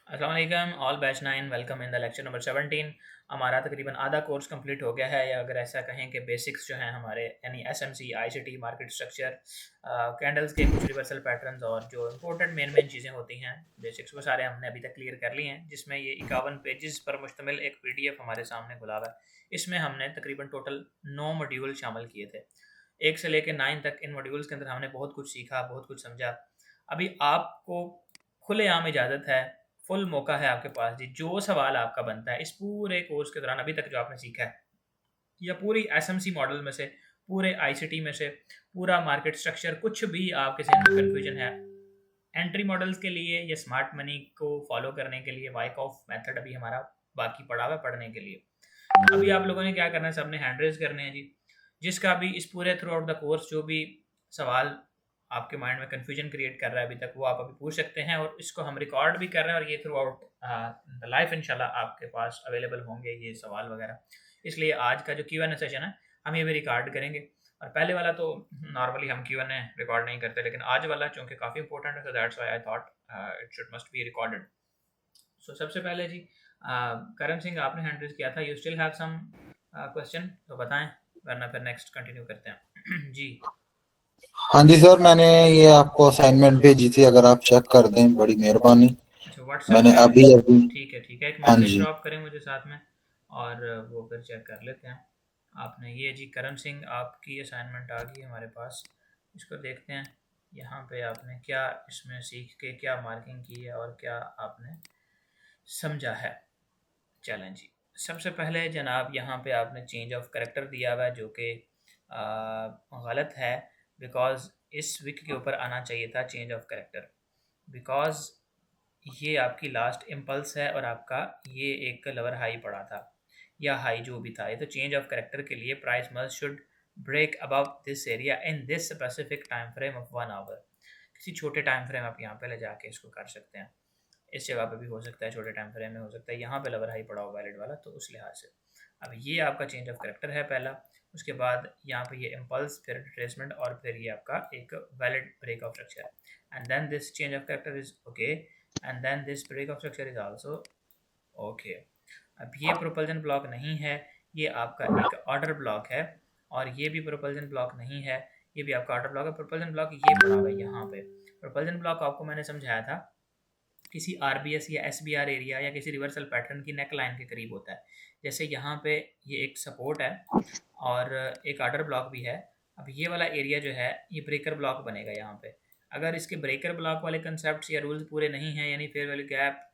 अस्सलाम वालेकुम all batch 9 welcome in the lecture number 17। हमारा तकरीबन आधा कोर्स कंप्लीट हो गया है, या अगर ऐसा कहें कि बेसिक्स जो हैं हमारे यानी SMC ICT market structure candles के कुछ रिवर्सल पैटर्न्स और जो इंपॉर्टेंट मेन चीज़ें होती हैं बेसिक्स वो सारे हमने अभी तक क्लियर कर लिए हैं, जिसमें ये 51 पेजेस पर मुश्तमिल एक पीडीएफ हमारे सामने खुला हुआ है। इसमें हमने तकरीबन टोटल 9 मॉड्यूल शामिल किए थे, 1 से लेकर 9 तक। इन मॉड्यूल्स के अंदर हमने बहुत कुछ सीखा, बहुत कुछ समझा। अभी आपको खुलेआम इजाज़त है, फुल मौका है आपके पास जी, जो सवाल आपका बनता है इस पूरे कोर्स के दौरान अभी तक जो आपने सीखा है, या पूरी एसएमसी मॉडल में से, पूरे आईसीटी में से, पूरा मार्केट स्ट्रक्चर, कुछ भी आपके जहन में कन्फ्यूजन है एंट्री मॉडल्स के लिए या स्मार्ट मनी को फॉलो करने के लिए, वाइकऑफ मेथड अभी हमारा बाकी पड़ा हुआ है पढ़ने के लिए। अभी आप लोगों ने क्या करना है, सबने हैंड रेज करने हैं जी। जिसका भी इस पूरे थ्रू आउट द कोर्स जो भी सवाल आपके माइंड में कन्फ्यूजन क्रिएट कर रहा है अभी तक, वो आप अभी पूछ सकते हैं, और इसको हम रिकॉर्ड भी कर रहे हैं और ये थ्रू आउट द लाइफ इंशाल्लाह आपके पास अवेलेबल होंगे ये सवाल वगैरह। इसलिए आज का जो Q&A सेशन है हम ये भी रिकॉर्ड करेंगे, और पहले वाला तो नॉर्मली हम Q&A रिकॉर्ड नहीं करते, लेकिन आज वाला चूँकि काफ़ी इंपॉर्टेंट है, so that's why I thought it should must be recorded. So सबसे पहले जी करण सिंह आपने हैंड रेज किया था, you still have some question तो बताएं, वरना फिर नेक्स्ट कंटिन्यू करते हैं जी। हाँ जी सर, मैंने ये आपको असाइनमेंट भेजी थी, अगर आप चेक कर दें बड़ी मेहरबानी। अच्छा, व्हाट्सएप मैंने पे? अभी ठीक है, एक हाँ मैसेज जी। ड्रॉप करें मुझे साथ में, और वो फिर चेक कर लेते हैं। आपने ये जी करण सिंह आपकी असाइनमेंट आ गई हमारे पास, इसको देखते हैं। यहाँ पे आपने क्या इसमें सीख के क्या मार्किंग की है और क्या आपने समझा है। चलें जी, सबसे पहले जनाब यहाँ पे आपने चेंज ऑफ करेक्टर दिया हुआ है, जो कि गलत है, बिकॉज इस विक के ऊपर आना चाहिए था चेंज ऑफ करेक्टर, बिकॉज ये आपकी लास्ट इम्पल्स है और आपका ये एक लवर हाई पड़ा था, या हाई जो भी था। ये तो चेंज ऑफ करेक्टर के लिए price must should break above this area in this specific time frame of 1 hour. किसी छोटे टाइम फ्रेम आप यहाँ पे ले जाके इसको कर सकते हैं, इस जगह पे भी हो सकता है, छोटे टाइम फ्रेम में हो सकता है, यहाँ पे लवर हाई पड़ा हो वैलिड वाला, तो उस लिहाज से अब ये आपका चेंज ऑफ करेक्टर है पहला। उसके बाद यहाँ पे ये इम्पल्स, फिर रिट्रेसमेंट, और फिर ये आपका एक valid break of structure, and then this change of character is okay, and then this break of structure is also okay. अब ये प्रोपल्जन ब्लॉक नहीं है, ये आपका एक ऑर्डर ब्लॉक है, और ये भी प्रोपल्जन ब्लॉक नहीं है, ये भी आपका ऑर्डर ब्लॉक है। प्रोपल्जन ब्लॉक ये पड़ा हुआ है यहाँ पे। प्रोपल्जन ब्लॉक आपको मैंने समझाया था किसी आरबीएस या एसबीआर एरिया या किसी रिवर्सल पैटर्न की नेक लाइन के करीब होता है। जैसे यहाँ पे ये एक सपोर्ट है और एक ऑर्डर ब्लॉक भी है। अब ये वाला एरिया जो है ये ब्रेकर ब्लॉक बनेगा यहाँ पे। अगर इसके ब्रेकर ब्लॉक वाले कंसेप्ट या रूल्स पूरे नहीं हैं, यानी fair value gap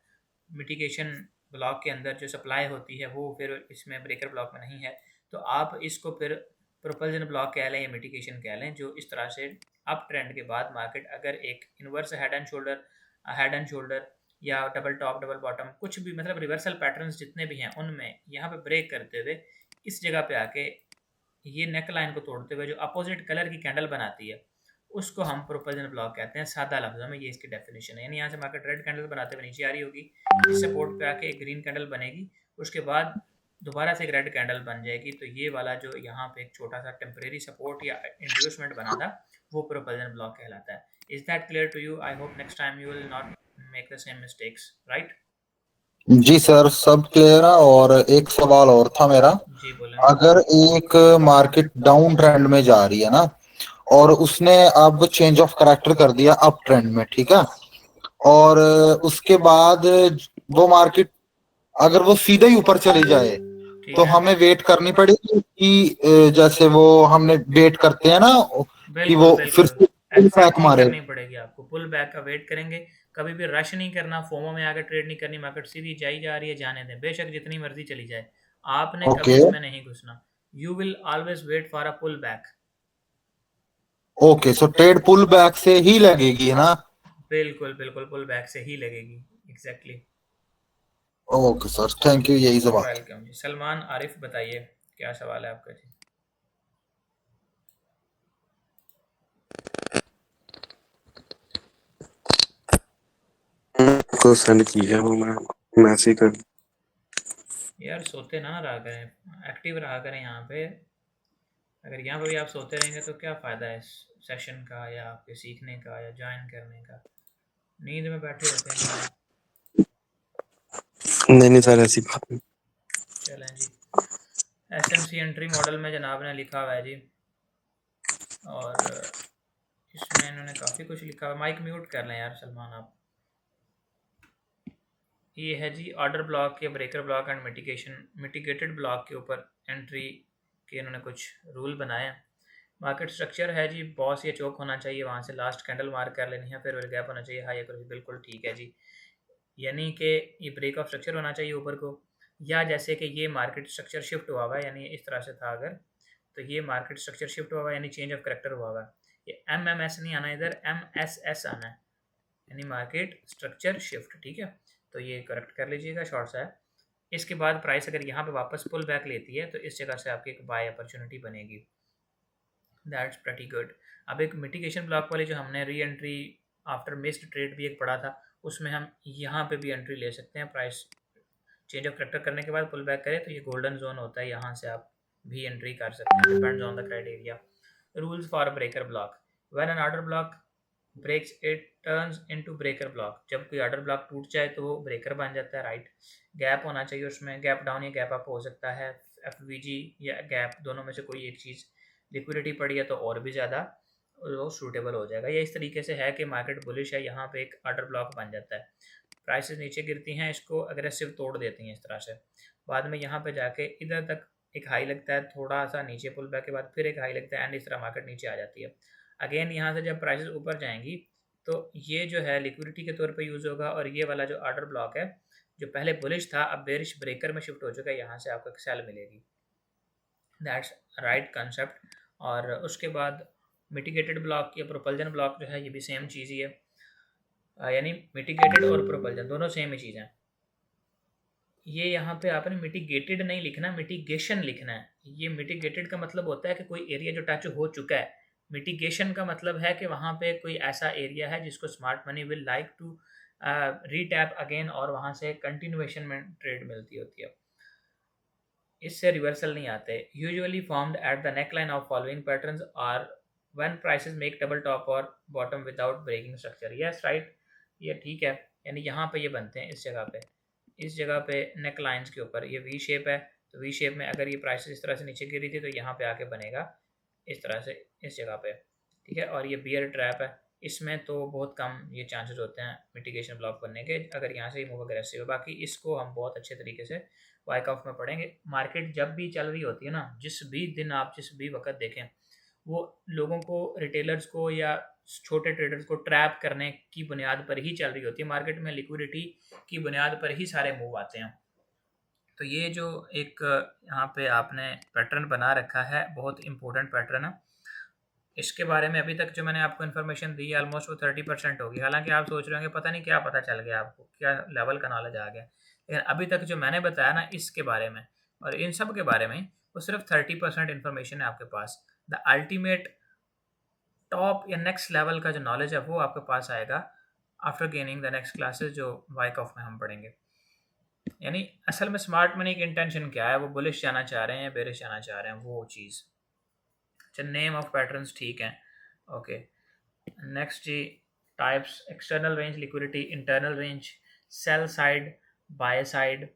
mitigation block के अंदर जो सप्लाई होती है वो फिर इसमें ब्रेकर ब्लॉक में नहीं है, तो आप इसको फिर प्रोपल्जन ब्लॉक कह लें या मिटिगेशन कह लें, जो इस तरह से अप ट्रेंड के बाद मार्केट अगर एक इन्वर्स हेड एंड शोल्डर या डबल टॉप डबल बॉटम कुछ भी, मतलब रिवर्सल पैटर्न्स जितने भी हैं उनमें यहाँ पे ब्रेक करते हुए इस जगह पे आके ये नेक लाइन को तोड़ते हुए जो अपोजिट कलर की कैंडल बनाती है उसको हम प्रोपल्जन ब्लॉक कहते हैं। सादा लफ्ज़ों में ये इसकी डेफिनेशन है, यानी यहाँ से मार्केट रेड कैंडल बनाते हुए नीचे आ रही होगी, इस सपोर्ट पे आके एक ग्रीन कैंडल बनेगी, उसके बाद दोबारा से एक रेड कैंडल बन जाएगी, तो ये वाला जो यहाँ पे एक छोटा सा टेम्परेरी सपोर्ट या इंड्यूसमेंट बना था वो प्रोपल्जन ब्लॉक कहलाता है। Is that clear to you? I hope next time you will not make the same mistakes, right? जी सर, सब क्लियर है। और एक सवाल और था मेरा। जी बोलें। अगर एक मार्केट डाउन ट्रेंड में जा रही है ना, और उसने अब चेंज ऑफ करेक्टर कर दिया अप ट्रेंड में, ठीक है, और उसके बाद वो मार्केट अगर वो सीधे ही ऊपर चली जाए, ठीक तो है, हमें वेट करनी पड़ेगी कि जैसे वो हमने वेट करते हैं ना कि बिल्कुल वो फिर बिल्कुल से बैक एग्जैक्टली मारे। करनी पड़ेगी आपको, पुल बैक का वेट करेंगे। कभी भी रश नहीं करना, फोमो में आकर ट्रेड नहीं करनी, मार्केट सीधी जाई जा रही है जाने दें, बेशक जितनी मर्जी चली जाए, आपने कभी ओके इसमें नहीं घुसना। You will always wait for a pull back. Okay, so trade pull back से ही लगेगी ना? बिल्कुल बिल्कुल, पुल बैक से ही लगेगी, exactly. Okay sir, thank you, यही सवाल था। वेलकम जी। सलमान आरिफ बताइए क्या सवाल है आपका जी। को सेंड की है वो मैं मैसेज कर। यार सोते ना रहा करें, एक्टिव रहा करें यहाँ पे। अगर यहाँ पे भी आप सोते रहेंगे तो क्या फ़ायदा है इस सेशन का, या आपके सीखने का, या ज्वाइन करने का। नींद में बैठे होते हैं जनाब। नहीं सर ऐसी बात नहीं। चलें जी, SMC एंट्री मॉडल में जनाब ने लिखा हुआ है जी, और इसमें इन्होंने काफ़ी कुछ लिखा हुआ है। माइक म्यूट कर लें यार सलमान आप। ये है जी ऑर्डर ब्लॉक या breaker block and mitigated block के ऊपर एंट्री के इन्होंने कुछ रूल बनाए हैं। मार्केट स्ट्रक्चर है जी, बॉस या चौक होना चाहिए, वहाँ से लास्ट कैंडल मार्क कर लेनी है, फिर गैप होना चाहिए हाई अगर, बिल्कुल ठीक है जी। यानी कि ये ब्रेक ऑफ स्ट्रक्चर होना चाहिए ऊपर को, या जैसे कि ये मार्केट स्ट्रक्चर शिफ्ट हुआ हुआ है, यानी इस तरह से था अगर, तो ये मार्केट स्ट्रक्चर शिफ्ट हुआ हुआ है यानी चेंज ऑफ करेक्टर हुआ हुआ है। ये MMS नहीं आना, इधर MSS आना है, यानी मार्केट स्ट्रक्चर शिफ्ट, ठीक है। तो ये करेक्ट कर लीजिएगा, शॉर्ट सा है। इसके बाद प्राइस अगर यहाँ पे वापस पुल बैक लेती है तो इस जगह से आपकी एक बाय अपॉर्चुनिटी बनेगी। That's pretty good. अब एक मिटिगेशन ब्लॉक वाली जो हमने re entry after missed trade भी एक पढ़ा था, उसमें हम यहाँ पे भी एंट्री ले सकते हैं। प्राइस चेंज ऑफ करेक्टर करने के बाद पुल बैक करें तो ये गोल्डन जोन होता है, यहाँ से आप भी एंट्री कर सकते हैं, depends on the criteria. Rules for breaker block, when an order block breaks it turns into breaker block. जब कोई ऑर्डर ब्लॉक टूट जाए तो वो ब्रेकर बन जाता है, राइट। गैप होना चाहिए उसमें, गैप डाउन या गैप अप हो सकता है, FVG या गैप, दोनों में से कोई एक चीज़। लिक्विडिटी पड़ी है तो और भी ज़्यादा वो सूटेबल हो जाएगा। ये इस तरीके से है कि मार्केट बुलिश है, यहाँ पे एक ऑर्डर ब्लॉक बन जाता है, प्राइसेस नीचे गिरती हैं, इसको अग्रेसिव तोड़ देती हैं इस तरह से। बाद में यहाँ पे जाके इधर तक एक हाई लगता है, थोड़ा सा नीचे पुल बैक के बाद फिर एक हाई लगता है, एंड इस तरह मार्केट नीचे आ जाती है। अगेन यहाँ से जब प्राइसेस ऊपर जाएंगी तो ये जो है लिक्विडिटी के तौर पे यूज़ होगा, और ये वाला जो ऑर्डर ब्लॉक है जो पहले बुलिश था अब बेरिश ब्रेकर में शिफ्ट हो चुका है, यहाँ से आपको एक सेल मिलेगी। That's right concept. और उसके बाद मिटिगेटेड ब्लॉक या प्रोपल्जन ब्लॉक जो है ये भी सेम चीज़ ही है, यानी मिटिगेटेड और प्रोपल्जन दोनों सेम ही चीज़ हैं। ये यहाँ पे आपने मिटिगेटेड नहीं लिखना, मिटिगेशन लिखना है। ये मिटिगेटेड का मतलब होता है कि कोई एरिया जो टच हो चुका है, मिटिगेशन का मतलब है कि वहाँ पे कोई ऐसा एरिया है जिसको smart money will like to retap again, और वहाँ से कंटिन्यूएशन में ट्रेड मिलती होती है, इससे रिवर्सल नहीं आते। Usually formed at the neckline of following patterns are when prices make double top और bottom without breaking structure. Yes right, ये ठीक है, यानी यहाँ पे ये बनते हैं इस जगह पे नेक लाइन्स के ऊपर। ये वी शेप है, तो वी शेप में अगर ये प्राइसेस इस तरह से नीचे गिरी थी तो यहाँ पे आके बनेगा इस तरह से इस जगह पे, ठीक है। और ये बियर ट्रैप है, इसमें तो बहुत कम ये चांसेस होते हैं मिटिगेशन ब्लॉक बनने के, अगर यहाँ से ही मूव अग्रेसिव है। बाकी इसको हम बहुत अच्छे तरीके से वाइक ऑफ में पढ़ेंगे। मार्केट जब भी चल रही होती है ना, जिस भी दिन आप जिस भी वक्त देखें, वो लोगों को, रिटेलर्स को या छोटे ट्रेडर्स को ट्रैप करने की बुनियाद पर ही चल रही होती है। मार्केट में लिक्विडिटी की बुनियाद पर ही सारे मूव आते हैं। तो ये जो एक यहाँ पे आपने पैटर्न बना रखा है, बहुत इंपॉर्टेंट पैटर्न है। इसके बारे में अभी तक जो मैंने आपको इन्फॉर्मेशन दी है ऑलमोस्ट वो 30% होगी। हालांकि आप सोच रहे होंगे पता नहीं क्या पता चल गया आपको, क्या लेवल का नॉलेज आ गया, लेकिन अभी तक जो मैंने बताया ना इसके बारे में और इन सब के बारे में, वो सिर्फ 30% इन्फॉर्मेशन है आपके पास। द अल्टीमेट टॉप या नेक्स्ट लेवल का जो नॉलेज है वो आपके पास आएगा after gaining the next classes जो वाइक ऑफ में हम पढ़ेंगे। यानी असल में स्मार्ट मनी की इंटेंशन क्या है, वो बुलिश जाना चाह रहे हैं या बेरिश जाना चाह रहे हैं, वो चीज़। अच्छा, नेम ऑफ पैटर्न्स ठीक है, ओके। नेक्स्ट जी, types, external range liquidity, internal range, sell side, buy side,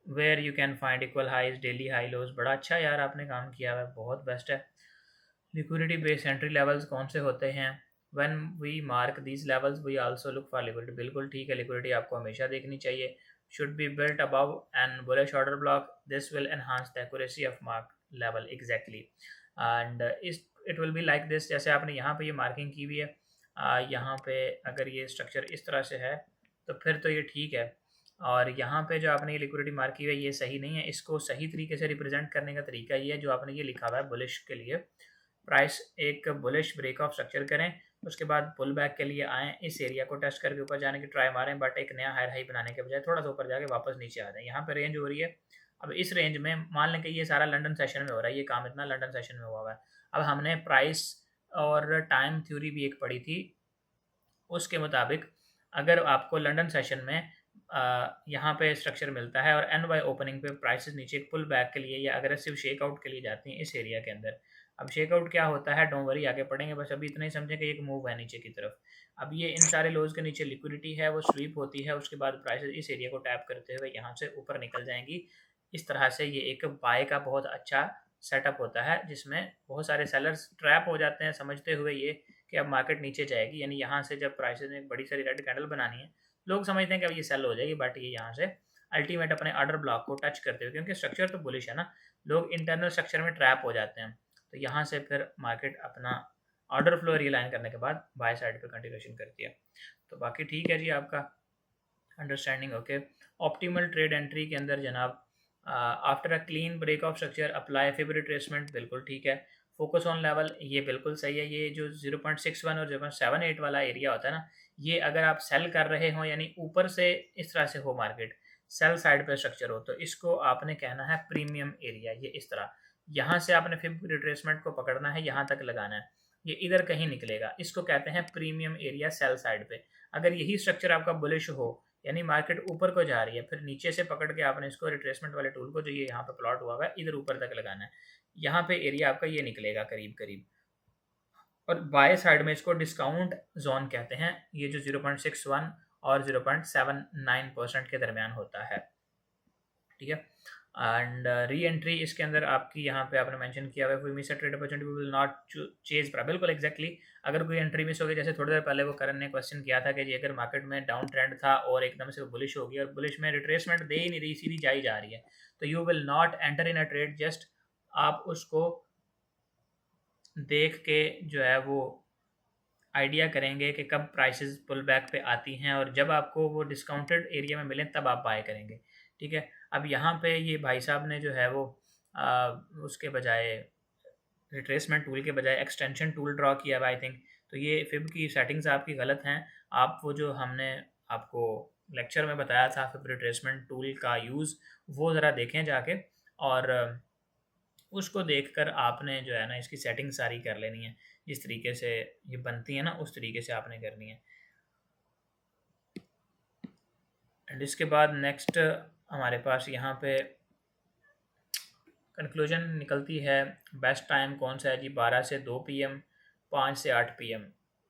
where you can find equal highs, daily high lows. बड़ा अच्छा यार आपने काम किया है, बहुत बेस्ट है। लिक्विडिटी बेस्ड एंट्री लेवल्स कौन से होते हैं, when we mark these levels we also look for liquidity. बिल्कुल ठीक है, लिक्विडिटी आपको हमेशा देखनी चाहिए। Should be built above and bullish order block, this will enhance the accuracy of mark level exactly, and it will be like this. जैसे आपने यहाँ पे ये मार्किंग की हुई है, यहाँ पे अगर ये स्ट्रक्चर इस तरह से है तो फिर तो ये ठीक है, और यहाँ पे जो आपने ये लिक्विडिटी मार्क की हुई है ये सही नहीं है। इसको सही तरीके से रिप्रेजेंट करने का तरीका ये है जो आपने ये लिखा हुआ है बुलिश के लिए। प्राइस एक बुलिश ब्रेक ऑफ स्ट्रक्चर करें, उसके बाद पुल बैक के लिए आएँ, इस एरिया को टेस्ट करके ऊपर जाने की ट्राई मारें, बट एक नया हायर हाई बनाने के बजाय थोड़ा सा ऊपर जाके वापस नीचे आ जाए। यहाँ पे रेंज हो रही है, अब इस रेंज में मान लें कि ये सारा लंदन सेशन में हो रहा है, ये काम इतना लंदन सेशन में हुआ है। अब हमने प्राइस और टाइम थ्योरी भी एक पढ़ी थी, उसके मुताबिक अगर आपको लंदन सेशन में यहाँ पे स्ट्रक्चर मिलता है और NY ओपनिंग पे प्राइसेस नीचे पुल बैक के लिए या अग्रेसिव शेक आउट के लिए जाती हैं इस एरिया के अंदर, अब शेक आउट क्या होता है, डोंट वरी, आगे पढ़ेंगे, बस अभी इतना ही समझें कि एक मूव है नीचे की तरफ। अब ये इन सारे लोज के नीचे लिक्विडिटी है वो स्वीप होती है, उसके बाद प्राइसेस इस एरिया को टैप करते हुए यहाँ से ऊपर निकल जाएंगी। इस तरह से ये एक बाय का बहुत अच्छा सेटअप होता है, जिसमें बहुत सारे सेलर्स ट्रैप हो जाते हैं समझते हुए ये कि अब मार्केट नीचे जाएगी, यानी यहाँ से जब प्राइसेस ने एक बड़ी सारी रेड कैंडल बनानी है, लोग समझते हैं कि अब ये सेल हो जाएगी, बट ये यहाँ से अल्टीमेट अपने ऑर्डर ब्लॉक को टच करते हुए, क्योंकि स्ट्रक्चर तो बुलिश है ना, लोग इंटरनल स्ट्रक्चर में ट्रैप हो जाते हैं, तो यहाँ से फिर मार्केट अपना ऑर्डर फ्लो रिलाइन करने के बाद बाय साइड पे कंटिन्यूएशन करती है। तो बाकी ठीक है जी, आपका understanding okay. Optimal trade entry के अंदर जनाब after a clean break of structure apply fib retracement, बिल्कुल ठीक है। फोकस ऑन लेवल, ये बिल्कुल सही है। ये जो 0.61 और 0.78 वाला एरिया होता है ना, ये अगर आप सेल कर रहे हो, यानी ऊपर से इस तरह से हो मार्केट, सेल साइड पे स्ट्रक्चर हो, तो इसको आपने कहना है प्रीमियम एरिया। ये इस तरह यहाँ से आपने फिब रिट्रेसमेंट को पकड़ना है, यहाँ तक लगाना है, ये इधर कहीं निकलेगा, इसको कहते हैं प्रीमियम एरिया सेल साइड पे। अगर यही स्ट्रक्चर आपका बुलिश हो, यानी मार्केट ऊपर को जा रही है, फिर नीचे से पकड़ के आपने इसको रिट्रेसमेंट वाले टूल को, जो ये यहाँ पे प्लॉट हुआ है, इधर ऊपर तक लगाना है, यहाँ पे एरिया आपका ये निकलेगा करीब करीब। और बाय साइड में इसको डिस्काउंट जोन कहते हैं, ये जो 0.61 और 0.79% के दरमियान होता है, ठीक है। एंड री एंट्री इसके अंदर आपकी यहाँ पे आपने मेंशन किया हुआ है, we miss a trade opportunity we will not chase, बिल्कुल एग्जैक्टली। अगर कोई एंट्री मिस हो गई, जैसे थोड़ी देर पहले वो करण ने क्वेश्चन किया था कि जी अगर मार्केट में डाउन ट्रेंड था और एकदम से बुलिश होगी और बुलिश में रिट्रेसमेंट दे ही नहीं रही, सीधी जाई जा रही है, तो you will not enter in a trade, just आप उसको देख के जो है वो आइडिया करेंगे कि कब प्राइसेस पुल बैक पे आती हैं, और जब आपको वो डिस्काउंटेड एरिया में मिलें तब आप बाय करेंगे, ठीक है। अब यहाँ पे ये भाई साहब ने जो है वो उसके बजाय रिट्रेसमेंट टूल के बजाय एक्सटेंशन टूल ड्रॉ किया है आई थिंक, तो ये फिब की सेटिंग्स आपकी गलत हैं। आप वो जो हमने आपको लेक्चर में बताया था फिब रिट्रेसमेंट टूल का यूज़, वो ज़रा देखें जाके, और उसको देखकर आपने जो है ना इसकी सेटिंग सारी कर लेनी है, जिस तरीके से ये बनती है ना उस तरीके से आपने करनी है। एंड इसके बाद नेक्स्ट हमारे पास यहाँ पे कंक्लूजन निकलती है, बेस्ट टाइम कौन सा है जी, 12 से 2 PM, 5 से 8 PM,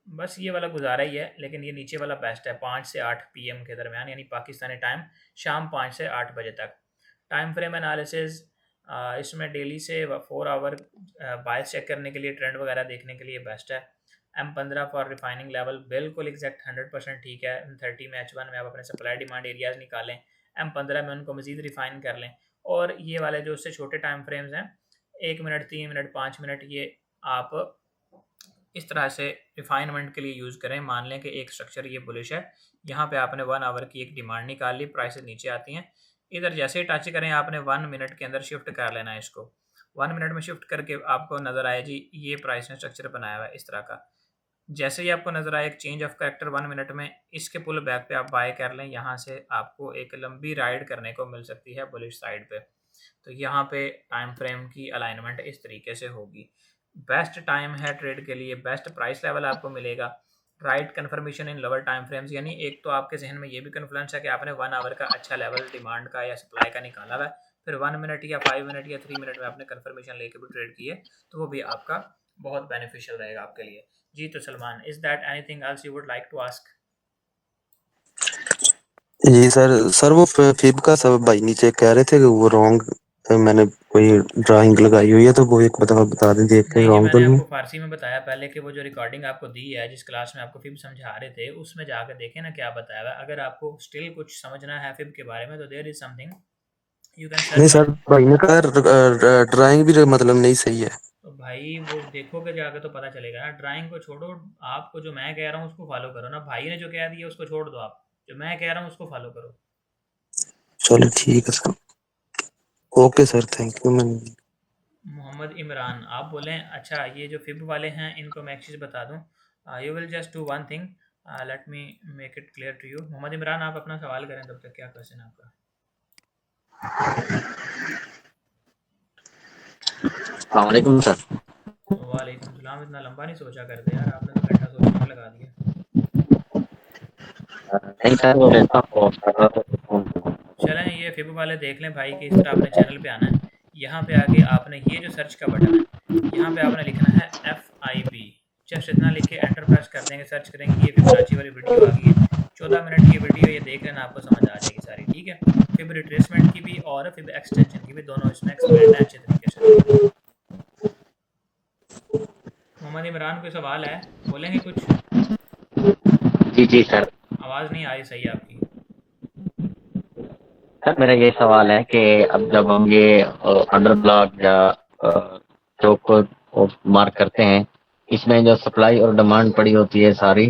बस ये वाला गुजारा ही है, लेकिन ये नीचे वाला बेस्ट है 5 से 8 PM के दरमियान, यानी पाकिस्तानी टाइम शाम 5 से 8 बजे तक। टाइम फ्रेम एनालिसिस, इसमें डेली से 4 आवर बायस चेक करने के लिए, ट्रेंड वगैरह देखने के लिए बेस्ट है। M15 फॉर रिफाइनिंग लेवल, बिल्कुल एग्जैक्ट 100% ठीक है। M30 में H1 में आप अपने सप्लाई डिमांड एरियाज निकालें, M15 में उनको मज़ीद रिफाइन कर लें, और ये वाले जो उससे छोटे टाइम फ्रेम्स हैं 1 मिनट, 3 मिनट, 5 मिनट, ये आप इस तरह से रिफाइनमेंट के लिए यूज़ करें। मान लें कि एक स्ट्रक्चर ये बुलिश है, यहाँ पे आपने 1 आवर की एक डिमांड निकाल ली, प्राइसेस नीचे आती हैं, इधर जैसे ही टच करें आपने 1 मिनट के अंदर शिफ्ट कर लेना है इसको। 1 मिनट में शिफ्ट करके आपको नज़र आए जी ये प्राइस ने स्ट्रक्चर बनाया हुआ है इस तरह का, जैसे ही आपको नज़र आए एक चेंज ऑफ कैरेक्टर 1 मिनट में, इसके पुल बैक पे आप बाय कर लें, यहाँ से आपको एक लंबी राइड करने को मिल सकती है बुलिश साइड पे। तो यहाँ पे टाइम फ्रेम की अलाइनमेंट इस तरीके से होगी। बेस्ट टाइम है ट्रेड के लिए, बेस्ट प्राइस लेवल आपको मिलेगा, right confirmation in lower time frames, यानी एक तो आपके जहन में ये भी कन्फ्लुएंस है कि आपने 1 आवर का अच्छा लेवल डिमांड का या सप्लाई का निकाला हुआ है, फिर 1 मिनट या 5 मिनट या 3 मिनट में आपने कन्फर्मेशन लेके भी ट्रेड की है, तो वो भी आपका बहुत बेनिफिशियल रहेगा आपके लिए जी। तो Salman, is that anything else you would like to ask? जी सर वो फिब का सब भाई नीचे कह रहे थे कि वो रॉन्ग, मैंने कोई ड्राइंग लगाई हुई है, तो वो एक बता दें, देख के नहीं जी, रॉन्ग तो मैंने नहीं आपको फारसी में बताया पहले कि वो जो रिकॉर्डिंग आपको दी है जिस क्लास में आपको फिब समझा रहे थे, उसमें जाकर देखें ना क्या बताया हुआ है। अगर आपको स्टिल कुछ समझना है फिब के बारे में, तो there is something you can नहीं सर्च सर, ऑन। भाई ने कहा ड्राइंग भी मतलब नहीं सही है। तो भाई वो देखोगे जाकर तो पता चलेगा ना, ड्राइंग को छोड़ो, आपको जो मैं कह रहा हूँ उसको फॉलो करो ना, भाई ने जो कह दिया उसको छोड़ दो, आप जो मैं कह रहा हूँ उसको फॉलो करो। चलो ठीक है sir, okay sir, thank you. मैं मोहम्मद इमरान आप बोलें, अच्छा ये जो फिब वाले हैं इनको मैं एक चीज़ बता दूं, you will just do one thing, let me make it clear to you. Mohammad Imran आप अपना सवाल करें तब तक, क्या क्वेश्चन है आपका? वालेकुम सर। वालेकुम सलाम, इतना लंबा नहीं सोचा करते यार, आपने तो घंटा सोचने में लगा दिया। नहीं सर, वो रहता चलें ये फिब वाले देख लें भाई कि इस तरह अपने चैनल पे आना है। यहाँ पे आगे आपने ये जो सर्च का बटन है, यहाँ पे आपने लिखना है FIB। जस्ट इतना लिख के एंटर प्रेस कर देंगे, सर्च करेंगे, ये फिबोनाची वाली वीडियो आ गई है। 14 मिनट की वीडियो, ये देख लेना, आपको समझ आ जाएगी सारी, ठीक है। फिब रिट्रेसमेंट की भी और फिब एक्सटेंशन की भी, दोनों इसमें एक्सप्लेन है अच्छे तरीके से। मोहम्मद इमरान, कोई सवाल है, बोलेंगे कुछ? जी जी सर। आवाज़ नहीं आ रही सही आपकी। सर मेरा ये सवाल है कि अब जब हम ये अंडर ब्लॉक या चौक को मार्क करते हैं, इसमें जो सप्लाई और डिमांड पड़ी होती है सारी,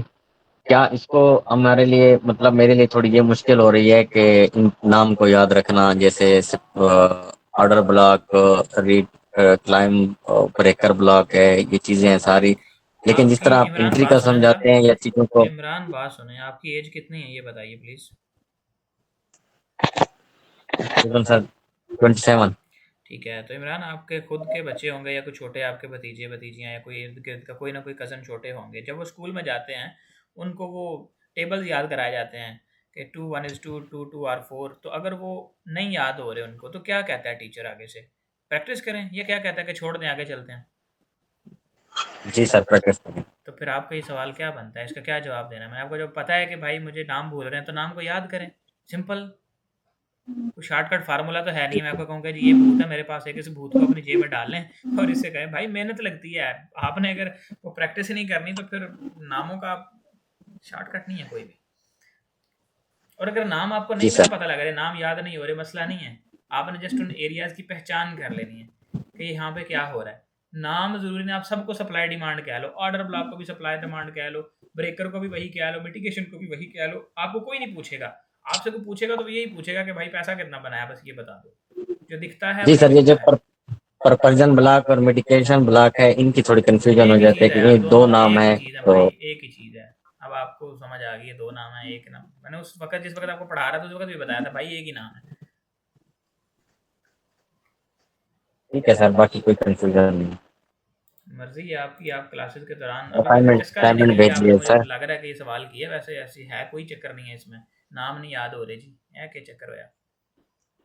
क्या इसको हमारे लिए, मतलब मेरे लिए थोड़ी ये मुश्किल हो रही है कि इन नाम को याद रखना, जैसे order block, read climb breaker block है, ये चीजें हैं सारी। लेकिन जिस आपकी तरह आप इमरान एंट्री बात का सुने ज़रा, समझाते हैं या चीजों को। इमरान बात सुने, आपकी एज कितनी है ये बताइए प्लीज़। सर 27। ठीक है, तो इमरान आपके खुद के बच्चे होंगे या कोई छोटे आपके भतीजे भतीजियाँ या कोई इर्द गिर्द का कोई ना कोई कज़न छोटे होंगे। जब वो स्कूल में जाते हैं, उनको वो टेबल्स याद कराए जाते हैं कि 2 1 is 2 2 2 are 4। तो अगर वो नहीं याद हो रहे उनको, तो क्या कहता है टीचर आगे से? प्रैक्टिस करें, या क्या कहता है कि छोड़ दें, आगे चलते हैं? जी सर, प्रैक्टिस करें। तो फिर आपका ये सवाल क्या बनता है, इसका क्या जवाब देना है? मैंने आपको जब पता है कि भाई मुझे नाम भूल रहे हैं, तो नाम को याद करें, सिंपल। कोई शॉर्टकट फार्मूला तो है नहीं। मैं आपको कहूँगा जी ये भूत है मेरे पास, एक इस भूत को अपनी जेब में डाल लें और इससे कहें भाई मेहनत लगती है। आपने अगर वो प्रैक्टिस ही नहीं करनी, तो फिर नामों का शॉर्टकट नहीं है कोई भी। और अगर नाम आपको नहीं भी पता लग रहा है, नाम याद नहीं हो रहे, मसला नहीं है। आपने जस्ट उन एरियाज की पहचान कर लेनी है कि यहाँ पे क्या हो रहा है। नाम जरूरी नहीं आप सबको सप्लाई डिमांड कह लो, ऑर्डर ब्लॉक को भी सप्लाई डिमांड कह लो, ब्रेकर को भी वही कह लो, मिटिगेशन को भी वही कह लो। आपको कोई नहीं पूछेगा। आपसे कोई पूछेगा तो यही पूछेगा कि भाई पैसा कितना बनाया, बस ये बता दो। जो दिखता है जी सर, ये जो है। परपर्जन ब्लॉक और मिटिगेशन ब्लॉक है, इनकी थोड़ी कंफ्यूजन हो जाती है कि ये दो नाम है। तो एक ही चीज़ है। अब आपको समझ आ गई है, दो नाम है, एक नाम। मैंने उस वक्त जिस वक्त आपको पढ़ा रहा था, उस वक्त भी बताया था भाई एक ही नाम है। ठीक है सर, बाकी कोई कंफ्यूजन नहीं। मर्जी है आपकी। आप क्लासेस के दौरान असाइनमेंट भेजिए सर। लग रहा है कि ये सवाल किया, वैसे ऐसी है कोई चक्कर नहीं है इसमें। नाम नहीं याद हो रहे जी, है क्या चक्कर होया?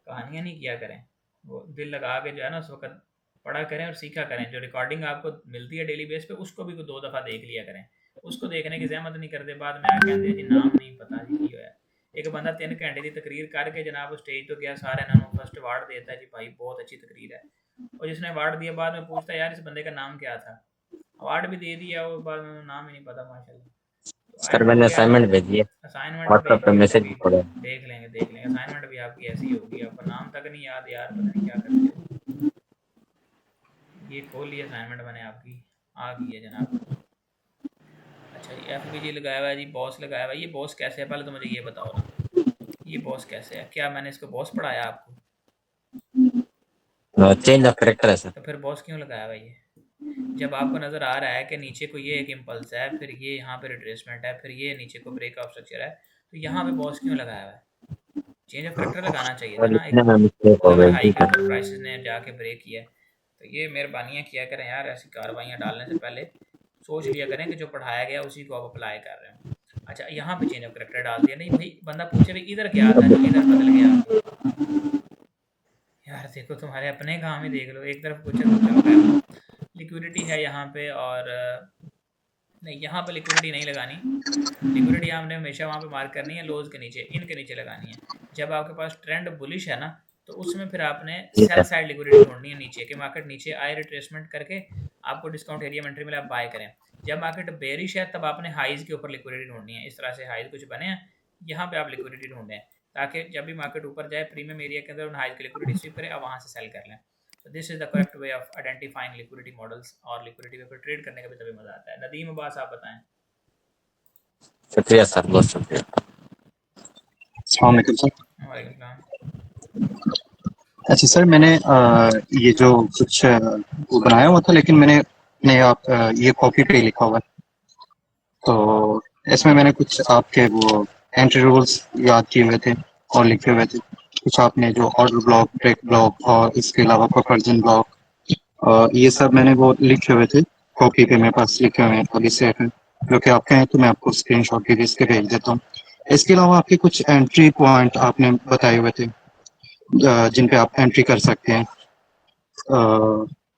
कहानियाँ नहीं किया करें, वो दिल लगा के जो है ना उस वक्त पढ़ा करें और सीखा करें। जो रिकॉर्डिंग आपको मिलती है डेली बेस पे, उसको भी 2 दफ़ा देख लिया करें। उसको देखने की जहमत नहीं करते, बाद में आके कहते जी नाम नहीं पता जी की होया। एक बंदा 3 घंटे की तकरीर करके जनाब स्टेज तो गया, सारे इन्होंने फर्स्ट अवार्ड देता है जी भाई बहुत अच्छी तकरीर है। और जिसने अवार्ड दिया बाद में पूछता है यार इस बंदे का नाम क्या था? अवार्ड भी दे दिया और बाद में नाम ही नहीं पता माशाल्लाह। सर मैंने असाइनमेंट भेजी है, असाइनमेंट व्हाट्सएप पे मैसेज पड़ा। देख लेंगे असाइनमेंट भी आपकी ऐसी होगी, आपका नाम तक नहीं याद यार, पता नहीं क्या करते हो। ये खोल लिया असाइनमेंट मैंने आपकी, आ गई है जनाब। अच्छा जी, FBG लगाया हुआ है जी, बॉस लगाया हुआ है। ये बॉस कैसे है, पहले तो मुझे ये बताओ ना, ये बॉस कैसे है? क्या मैंने इसको बॉस पढ़ाया आपको? चेंज ऑफ कैरेक्टर है सर। तो फिर बॉस क्यों लगाया हुआ ये? जब आपको नज़र आ रहा है कि नीचे को ये एक इम्पल्स है, फिर ये यहाँ पे रिट्रेसमेंट है, फिर ये नीचे को ब्रेक ऑफ स्ट्रक्चर है, तो यहाँ पे बॉस क्यों लगाया हुआ है? चेंज ऑफ कैरेक्टर लगाना चाहिए था ना। एक हाई के ऊपर प्राइसेस ने जाके ब्रेक किया है, तो ये मेहरबानियाँ किया करें यार, ऐसी कार्रवाइयाँ डालने से पहले सोच लिया करें कि जो पढ़ाया गया उसी को आप अप्लाई कर रहे हैं। अच्छा, यहाँ पे चेंज ऑफ कैरेक्टर डाल दिया। नहीं भाई, बंदा पूछे भाई इधर क्या था जो इधर बदल गया? यार देखो, तुम्हारे अपने काम ही देख लो, एक तरफ कुछ लिक्विडिटी है यहाँ पे, और नहीं यहाँ पे लिक्विडिटी नहीं लगानी। लिक्विडिटी आपने हमेशा वहाँ पे मार्क करनी है, लोज के नीचे, इनके नीचे लगानी है। जब आपके पास ट्रेंड बुलिश है ना, तो उसमें फिर आपने सेल साइड लिक्विडिटी ढूंढनी है नीचे, कि मार्केट नीचे आए, रिट्रेसमेंट करके आपको डिस्काउंट एरिया में एंट्री मिले, आप बाय करें। जब मार्केट बेरिश है, तब आपने हाइज के ऊपर लिक्विडिटी ढूंढनी है। इस तरह से हाइज कुछ बने हैं, यहाँ पे आप लिक्विडिटी ढूंढें, ताकि जब भी मार्केट ऊपर जाए, प्रीमियम एरिया के अंदर उन हाइज की लिक्विडिटी स्वीप करें, आप वहाँ से सेल कर लें। So this is the correct way of identifying liquidity models, और liquidity पे ट्रेड करने का भी तभी मजा आता है। नदीम अब्बास, आप बताएं। शुक्रिया सर, बहुत शुक्रिया। अस्सलाम वालेकुम सर। वालेकुम सलाम। अच्छा सर, मैंने ये जो कुछ वो बनाया हुआ था, लेकिन मैंने आप ये कॉपी पे लिखा हुआ है, तो इसमें मैंने कुछ आपके वो एंट्री रूल्स याद किए हुए थे और लिखे हुए थे। कुछ आपने जो ऑर्डर ब्लॉक, ब्रेक ब्लॉक और इसके अलावा प्रोपर्जन ब्लॉक, ये सब मैंने वो लिखे हुए थे कॉपी पे, मेरे पास लिखे हुए हैं अभी से हैं, जो कि आप कहें तो मैं आपको स्क्रीनशॉट भी इसके भेज देता हूँ। इसके अलावा आपके कुछ एंट्री पॉइंट आपने बताए हुए थे जिन पे आप एंट्री कर सकते हैं,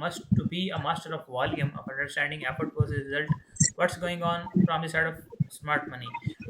must to be a master of volume of understanding effort versus result, what's going on from the side of smart money.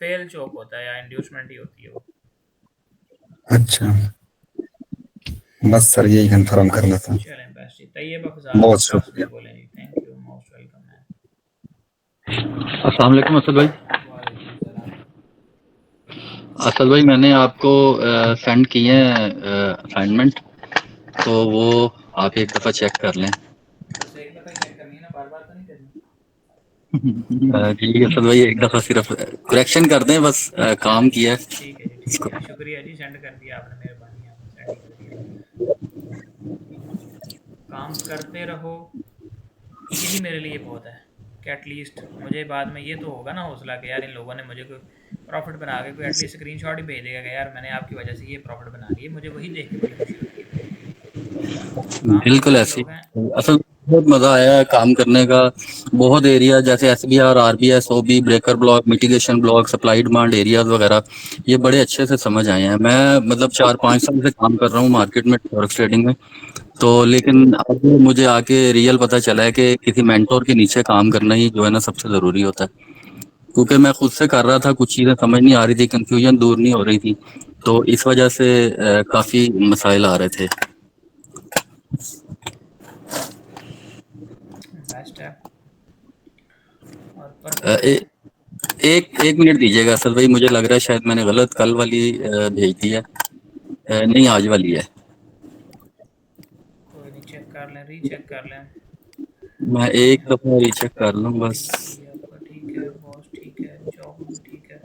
Fail चौक होता है या इंड्यूसमेंट ही होती है वो। अच्छा, बस सर यही कंफर्म करना था। चलें बस जी, तैयब अफजाल बहुत लास्ट में शुक्रिया। बोलें जी। Thank you, most welcome man. अस्सलाम वालेकुम असद भाई। वालेकुम सलाम। असद भाई मैंने आपको सेंड किए हैं असाइनमेंट, तो वो आप एक दफ़ा चेक कर लें। बस एक दफ़ा चेक करनी है ना, बार बार तो नहीं करनी। जी असद भाई एक दफ़ा सिर्फ करेक्शन कर दें, बस काम किया है ठीक है जी, ठीक इसको। है, शुक्रिया जी, सेंड कर दिया आपने, मेहरबानी, आपने सेंड ही कर दिया। काम करते रहो, यही मेरे लिए बहुत है कि एटलीस्ट मुझे बाद में ये तो होगा ना हौसला कि यार इन लोगों ने मुझे कोई प्रॉफिट बना के कोई एटलीस्ट स्क्रीनशॉट ही भेज देगा कि यार मैंने आपकी वजह से ये प्रॉफिट बना ली है, मुझे वही देख के बड़ी खुशी होती है। काम करने बिल्कुल वाले ऐसे लोग हैं। ही। असल बहुत मज़ा आया है काम करने का। बहुत एरिया जैसे SBR, RBS, OB, breaker block, mitigation block, supply demand areas वगैरह ये बड़े अच्छे से समझ आए हैं। मैं मतलब 4-5 साल से काम कर रहा हूँ मार्केट में फॉरेक्स ट्रेडिंग में, तो लेकिन अब मुझे आके रियल पता चला है कि किसी मेंटोर के नीचे काम करना ही जो है ना सबसे ज़रूरी होता है। क्योंकि मैं खुद से कर रहा था, कुछ चीज़ें समझ नहीं आ रही थी, कंफ्यूजन दूर नहीं हो रही थी, तो इस वजह से काफ़ी मसाइल आ रहे थे। बेस्ट है। और अ, परपल ए, एक मिनट दीजिएगा असल भाई, मुझे लग रहा है शायद मैंने गलत कल वाली भेज दी है। नहीं, आज वाली है। कोई नहीं, चेक कर लें, रीचेक कर लें। मैं एक दफ़ा रीचेक कर लूँ बस। PVP आपका ठीक है, बॉस ठीक है, जॉब भी ठीक है,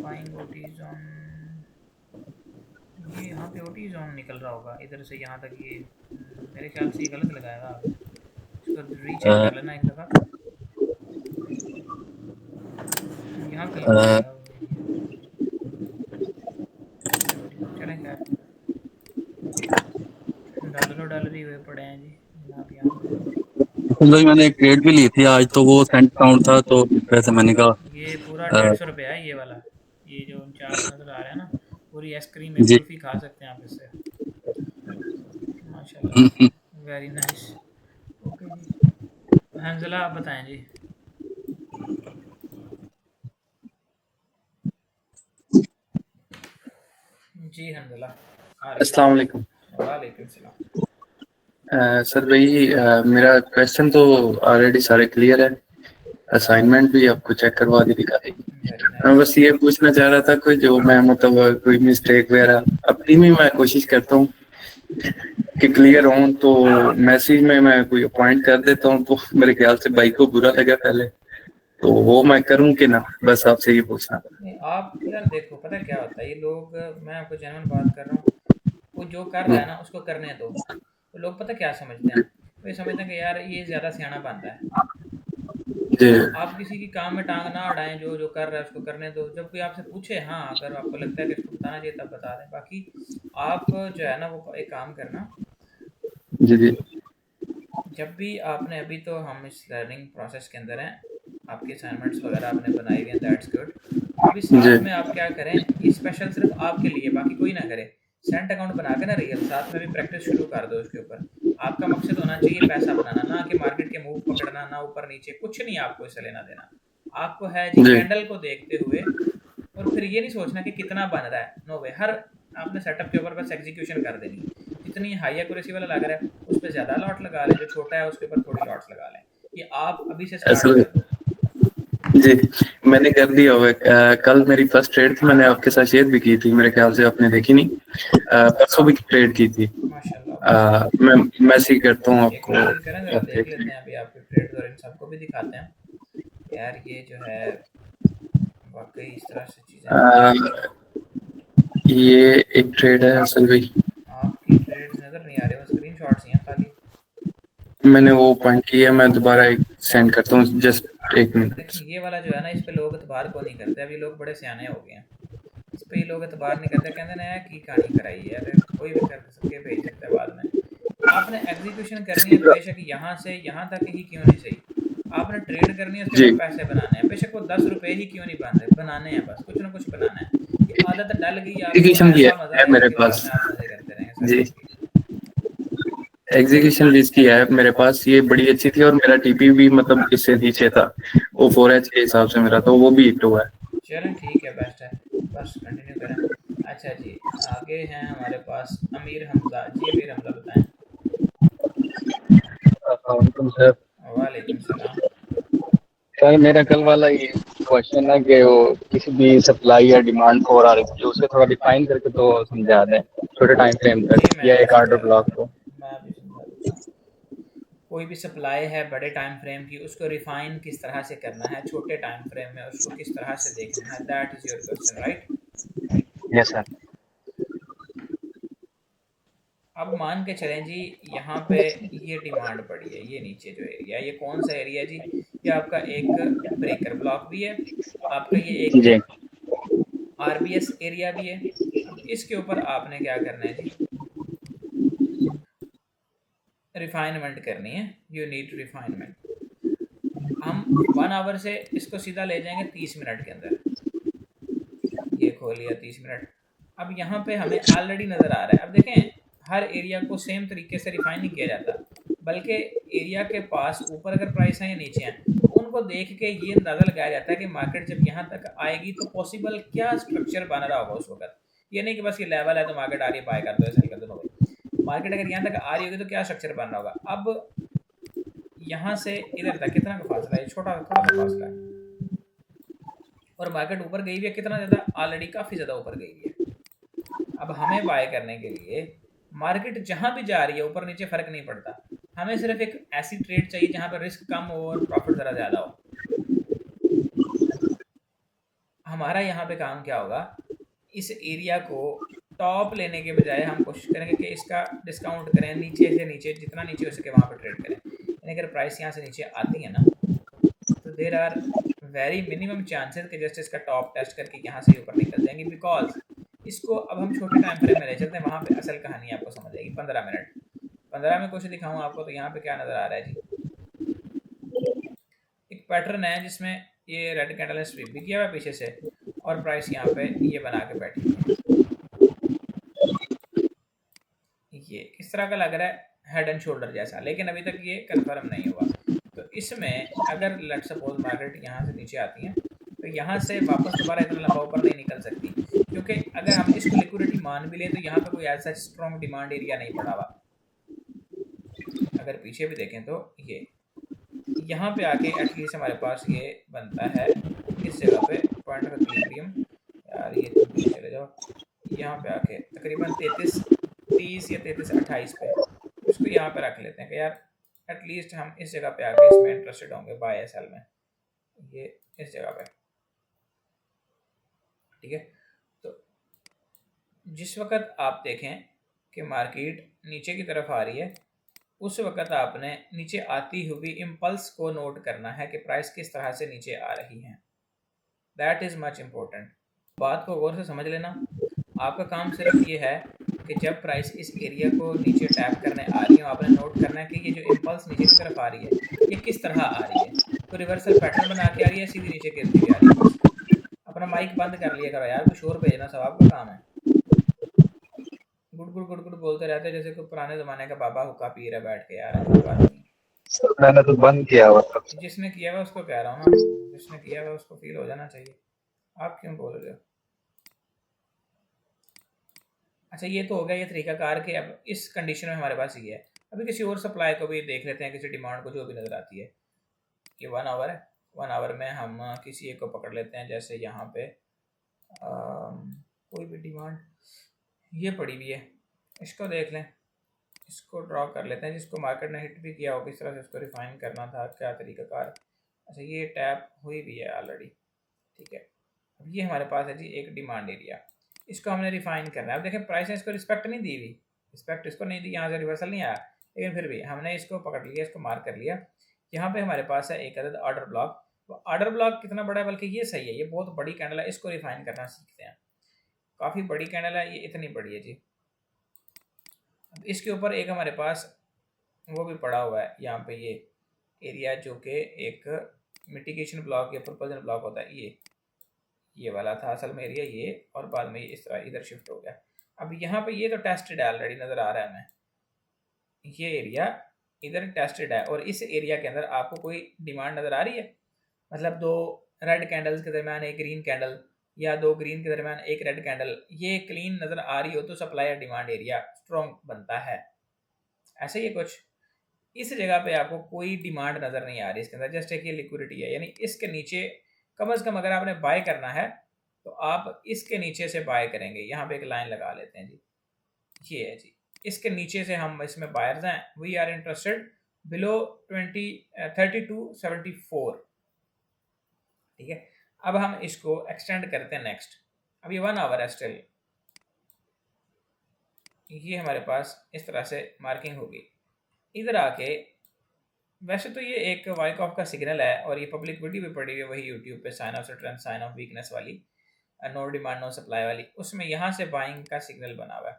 बाइंग ओटीज ऑन, ये यहाँ पे ओटीज ऑन निकल रहा होगा इधर से यहाँ तक, ये मेरे ख्याल से ये गलत लगाया हुआ आपने, इसको रीचेक अ, कर लेना एक दफ़ा। यहाँ कहीं पे अ, लगा हुआ है ये, चलें खैर, डॉलर ही हुए पड़े हैं जी जनाब यहाँ पे। असल भाई मैंने एक ट्रेड भी ली थी आज, तो वो सेंट काउंट था, तो इस वजह से मैंने कहा ये पूरा अ, 150 रुपये है ये वाला, ये जो 49 नज़र आ रहा है ना, पूरी आइसक्रीम एक जी। कुल्फ़ी खा सकते हैं आप इससे, माशाल्लाह, वेरी नाइस। ओके जी, हंजला आप बताएं जी। जी हंजला आ रही अस्सलाम वालेकुम। है। वालेकुम सलाम। सर भाई मेरा क्वेश्चन तो ऑलरेडी सारे क्लियर है, असाइनमेंट भी आपको चेक करवा दी दिखा दी। वेरी मैं नाइस। बस ये पूछना चाह रहा था कोई जो मैं मतलब कोई मिस्टेक वगैरह अपनी में मैं कोशिश करता हूँ कि क्लियर हो, तो मैसेज में मैं कोई अपॉइंट कर देता हूँ, तो मेरे ख्याल से भाई को बुरा लगा पहले, तो वो मैं करूँ कि ना, बस आपसे ये पूछना था। नहीं आप यार देखो, पता है क्या होता है, ये लोग, मैं आपको जेन्युइन बात कर रहा हूँ, वो जो कर रहा है ना उसको करने दो। तो लोग पता क्या समझते हैं, वो ये समझते हैं कि यार ये ज़्यादा सियाना बनता है। जी आप किसी की काम में टांग ना अड़ाएं, जो जो कर रहा है उसको करने दो। जब कोई आपसे पूछे, हाँ अगर आपको लगता है कि इसको बताना चाहिए तब बता दें, बाकी आप जो है ना वो एक काम करना, जी जी जब भी आपने, अभी तो हम इस लर्निंग प्रोसेस के अंदर हैं, आपके असाइनमेंट्स वगैरह आपने बनाए हुए हैं, दैट्स गुड। अभी जी साथ में आप क्या करें, ये स्पेशल सिर्फ आपके लिए, बाकी कोई ना करे, सेंट अकाउंट बना के ना रियल साथ में भी प्रैक्टिस शुरू कर दो उसके ऊपर। आपका मकसद होना चाहिए पैसा बनाना, ना कि मार्केट के मूव पकड़ना, ना ऊपर नीचे, कुछ नहीं आपको इससे लेना देना। आपको है जी जी कैंडल को देखते हुए, और फिर ये नहीं सोचना कि कितना बन रहा है, नो वे, हर आपने सेटअप के ऊपर बस एग्जीक्यूशन कर देनी। जितनी हाई एक्यूरेसी वाला लग रहा है उस पर ज़्यादा लॉट लगा लें, जो छोटा है उसके ऊपर थोड़ी लॉट्स लगा लें। ये आप अभी से स्टार्ट असल कर दो। जी मैंने कर दिया हुआ है। कल मेरी फर्स्ट ट्रेड थी, मैंने आपके साथ शेयर भी की थी, मेरे ख्याल से आपने देखी नहीं। परसों भी ट्रेड की थी। माशाल्लाह माशाल्लाह। मैं मैसेज करता हूँ एक आपको, मैसेज करें, ज़रा आप देख देख लेते लें। हैं अभी आपके ट्रेड्स, और इन सबको भी दिखाते हैं यार ये जो है वाकई इस तरह से चीज़ें होती हैं। अ, ये एक ट्रेड है असल भाई, आपकी ट्रेड्स नज़र नहीं आ रहे, वो स्क्रीन शॉट्स ही हैं खाली। मैंने वो पॉइंट किया, मैं दोबारा एक सेंड करता हूँ, जस्ट एक मिनट। देखिए ये वाला जो है ना, इस पे लोग एतबार को नहीं करते, अभी लोग बड़े सियाने हो गए हैं, इस पे ये लोग एतबार नहीं करते, कहते ना यार की कहानी कराई है, अरे कोई भी कर सके भेज सकता है बाद में। आपने एग्जीक्यूशन करनी है, बेशक यहाँ से यहाँ तक ही क्यों नहीं सही, आपने ट्रेड करनी है, उसके जी बाद पैसे बनाने हैं, बेशक वो 10 रुपये ही क्यों नहीं बन रहे, बनाने हैं, बस कुछ ना कुछ बनाना है। ये आदत डल गई आपको, एग्जीक्यूशन की ऐसा मज़ा है आएगा मेरे कि बाद पास। में आप मज़े करते रहेंगे जी सर्विस की। एग्जीक्यूशन लिस्ट की है मेरे पास, ये बड़ी अच्छी थी, और मेरा टीपी भी मतलब इससे नीचे था, वो 4H के हिसाब से मेरा, तो वो भी हिट हुआ है। चलें ठीक है, बेस्ट है, बस कंटिन्यू करें। अच्छा जी, आगे हैं हमारे पास अमीर हमज़ा। जी अमीर हमज़ा बताएं। वालेकुम सर। वालेकुम सलाम। सर मेरा कल वाला ये क्वेश्चन है कि वो किसी भी सप्लाई या डिमांड को और उसे थोड़ा डिफाइन करके तो समझा दें छोटे टाइम फ्रेम जी तक, मैं या अभी एक समझा आर्डर देता ब्लॉक हूँ, को। मैं अभी समझा देता हूँ। कोई भी सप्लाई है बड़े टाइम फ्रेम की, उसको रिफाइन किस तरह से करना है छोटे टाइम फ्रेम में, उसको किस तरह से देखना है, that is your question, right. Yes sir. अब मान के चलें जी, यहाँ पे ये डिमांड पड़ी है, ये नीचे जो एरिया है, ये कौन सा एरिया है जी, ये आपका एक ब्रेकर ब्लॉक भी है, आपका ये एक जी आरबीएस एरिया भी है। अब इसके ऊपर आपने क्या करना है जी, रिफाइनमेंट करनी है, यू नीड रिफाइनमेंट। हम 1 आवर से इसको सीधा ले जाएंगे 30 मिनट के अंदर। ये खोल लिया 30 मिनट। अब यहाँ पे हमें ऑलरेडी नज़र आ रहा है, अब देखें हर एरिया को सेम तरीके से रिफाइन नहीं किया जाता, बल्कि एरिया के पास ऊपर अगर प्राइस है या नीचे हैं, उनको देख के ये अंदाज़ा लगाया जाता है कि मार्केट जब यहाँ तक आएगी तो पॉसिबल क्या स्ट्रक्चर बन रहा होगा उस वक्त। ये नहीं कि बस ये लेवल है तो मार्केट आ रही है, बाय कर दो, सेल कर दो, भाई मार्केट अगर यहाँ तक आ रही होगी तो क्या स्ट्रक्चर बन रहा होगा। अब यहाँ से इधर तक कितना का फासला है, छोटा थोड़ा सा फासला है, और मार्केट ऊपर गई हुई है कितना ज़्यादा, ऑलरेडी काफ़ी ज़्यादा ऊपर गई हुई है। अब हमें बाय करने के लिए मार्केट जहाँ भी जा रही है ऊपर नीचे फ़र्क नहीं पड़ता, हमें सिर्फ एक ऐसी ट्रेड चाहिए जहाँ पर रिस्क कम हो और प्रॉफिट ज़रा ज़्यादा हो। हमारा यहाँ पे काम क्या होगा, इस एरिया को टॉप लेने के बजाय हम कोशिश करेंगे कि इसका डिस्काउंट करें, नीचे से नीचे जितना नीचे हो सके वहाँ पे ट्रेड करें। यानी अगर प्राइस यहाँ से नीचे आती है ना, तो there are very minimum chances कि जस्ट इसका टॉप टेस्ट करके यहाँ से ऊपर निकल जाएंगे, बिकॉज इसको अब हम छोटे टाइम फ्रेम में ले चलते हैं, वहाँ पे असल कहानी आपको समझ आएगी। 15 मिनट 15 में कुछ दिखाऊँ आपको, तो यहाँ पे क्या नज़र आ रहा है जी, एक पैटर्न है जिसमें ये रेड कैंडल ने स्वीप भी किया हुआ पीछे से, और प्राइस यहाँ पे ये बना के बैठी हुई है। ये किस तरह का लग रहा है, हेड एंड शोल्डर जैसा, लेकिन अभी तक ये कंफर्म नहीं हुआ। तो इसमें अगर लेट सपोज मार्केट यहाँ से नीचे आती है, तो यहाँ से वापस दोबारा इतना लंबा ऊपर नहीं निकल सकती, क्योंकि अगर हम इसको लिक्विडिटी मान भी लें तो यहाँ पे कोई ऐसा स्ट्रॉन्ग डिमांड एरिया नहीं पड़ा हुआ। अगर पीछे भी देखें तो ये यहाँ पे आके एटलीस्ट हमारे पास ये बनता है इस जगह पे पॉइंट ऑफ इक्विलिब्रियम, यार ये तुम पीछे चले जाओ, यहाँ पे आके तकरीबन 33.30 या 33.28 पे इसको यहाँ पे रख लेते हैं कि यार एटलीस्ट हम इस जगह पे आके इसमें इंटरेस्टेड होंगे बाय या सेल में, ये इस जगह पे, ठीक है। तो जिस वक्त आप देखें कि मार्केट नीचे की तरफ आ रही है, उस वक्त आपने नीचे आती हुई इम्पल्स को नोट करना है कि प्राइस किस तरह से नीचे आ रही है, दैट इज़ मच इम्पोर्टेंट। बात को गौर से समझ लेना, आपका काम सिर्फ ये है कि जब प्राइस इस एरिया को नीचे टैप करने आ रही है, आपने नोट करना है कि ये जो इम्पल्स नीचे की तरफ आ रही है ये किस तरह आ रही है, तो रिवर्सल पैटर्न बना के आ रही है, सीधी नीचे गिरती हुई आ रही है। बस अपना माइक बंद कर लिया करो यार, कुछ और भेजना सब आपका काम है, गुड़ गुड़ बोलते रहते जैसे कोई पुराने ज़माने का बाबा हुक्का पी रहा बैठ के, यार ऐसी बात नहीं। सर मैंने तो बंद किया हुआ था। जिसने किया हुआ उसको कह रहा हूँ ना, जिसने किया हुआ उसको फील हो जाना चाहिए, आप क्यों बोल रहे हो। अच्छा ये तो हो गया ये तरीकाकार के, अब इस कंडीशन में हमारे पास ये है। अभी किसी और सप्लाई को भी देख लेते हैं, किसी डिमांड को जो भी नज़र आती है। ये 1 आवर है, 1 आवर में हम किसी एक को पकड़ लेते हैं, जैसे यहाँ पे कोई भी डिमांड ये पड़ी हुई है, इसको देख लें, इसको ड्रॉ कर लेते हैं, जिसको मार्केट ने हिट भी किया हो, किस तरह से उसको रिफाइन करना था, क्या तरीकाकार। अच्छा ये टैप हुई भी है ऑलरेडी, ठीक है। अब ये हमारे पास है जी एक डिमांड एरिया, इसको हमने रिफाइन करना है। अब देखें प्राइस ने इसको रिस्पेक्ट नहीं दी हुई, रिस्पेक्ट इसको नहीं दी, यहाँ से रिवर्सल नहीं आया, लेकिन फिर भी हमने इसको पकड़ लिया, इसको मार्क कर लिया। यहाँ पे हमारे पास है एक अदद ऑर्डर ब्लॉक, तो ऑर्डर ब्लॉक कितना बड़ा है, बल्कि ये सही है, ये बहुत बड़ी कैंडल है, इसको रिफाइन करना सीखते हैं। काफ़ी बड़ी कैंडल है, ये इतनी बड़ी है जी। अब इसके ऊपर एक हमारे पास वो भी पड़ा हुआ है यहाँ पे, ये एरिया जो कि एक मिटिगेशन ब्लॉक या प्रोपोजल ब्लॉक होता है, ये वाला था असल में एरिया ये, और बाद में ये इस तरह इधर शिफ्ट हो गया। अब यहाँ पे ये तो टेस्टेड है, ऑलरेडी नज़र आ रहा है हमें, ये एरिया इधर टेस्टेड है, और इस एरिया के अंदर आपको कोई डिमांड नज़र आ रही है, मतलब 2 रेड कैंडल्स के दरमियान एक ग्रीन कैंडल या 2 ग्रीन के दरमियान एक रेड कैंडल, ये क्लीन नज़र आ रही हो तो सप्लाई और डिमांड एरिया स्ट्रॉन्ग बनता है। ऐसे ही कुछ इस जगह पे आपको कोई डिमांड नज़र नहीं आ रही इसके अंदर, जस्ट एक ये लिक्विडिटी है, यानी इसके नीचे कम से कम अगर आपने बाय करना है तो आप इसके नीचे से बाय करेंगे। यहाँ पे एक लाइन लगा लेते हैं जी, ये है जी, इसके नीचे से हम इसमें बायर्स हैं। वी आर इंटरेस्टेड बिलो 3274, ठीक है। अब हम इसको एक्सटेंड करते हैं नेक्स्ट। अब ये 1 आवर है स्टिल, ये हमारे पास इस तरह से मार्किंग होगी। इधर आके वैसे तो ये एक वाइकॉफ का सिग्नल है और ये पब्लिक वीडियो भी पड़ी हुई है वही यूट्यूब पे, sign of strength sign of weakness वाली, नो डिमांड नो सप्लाई वाली, उसमें यहाँ से बाइंग का सिग्नल बना हुआ है।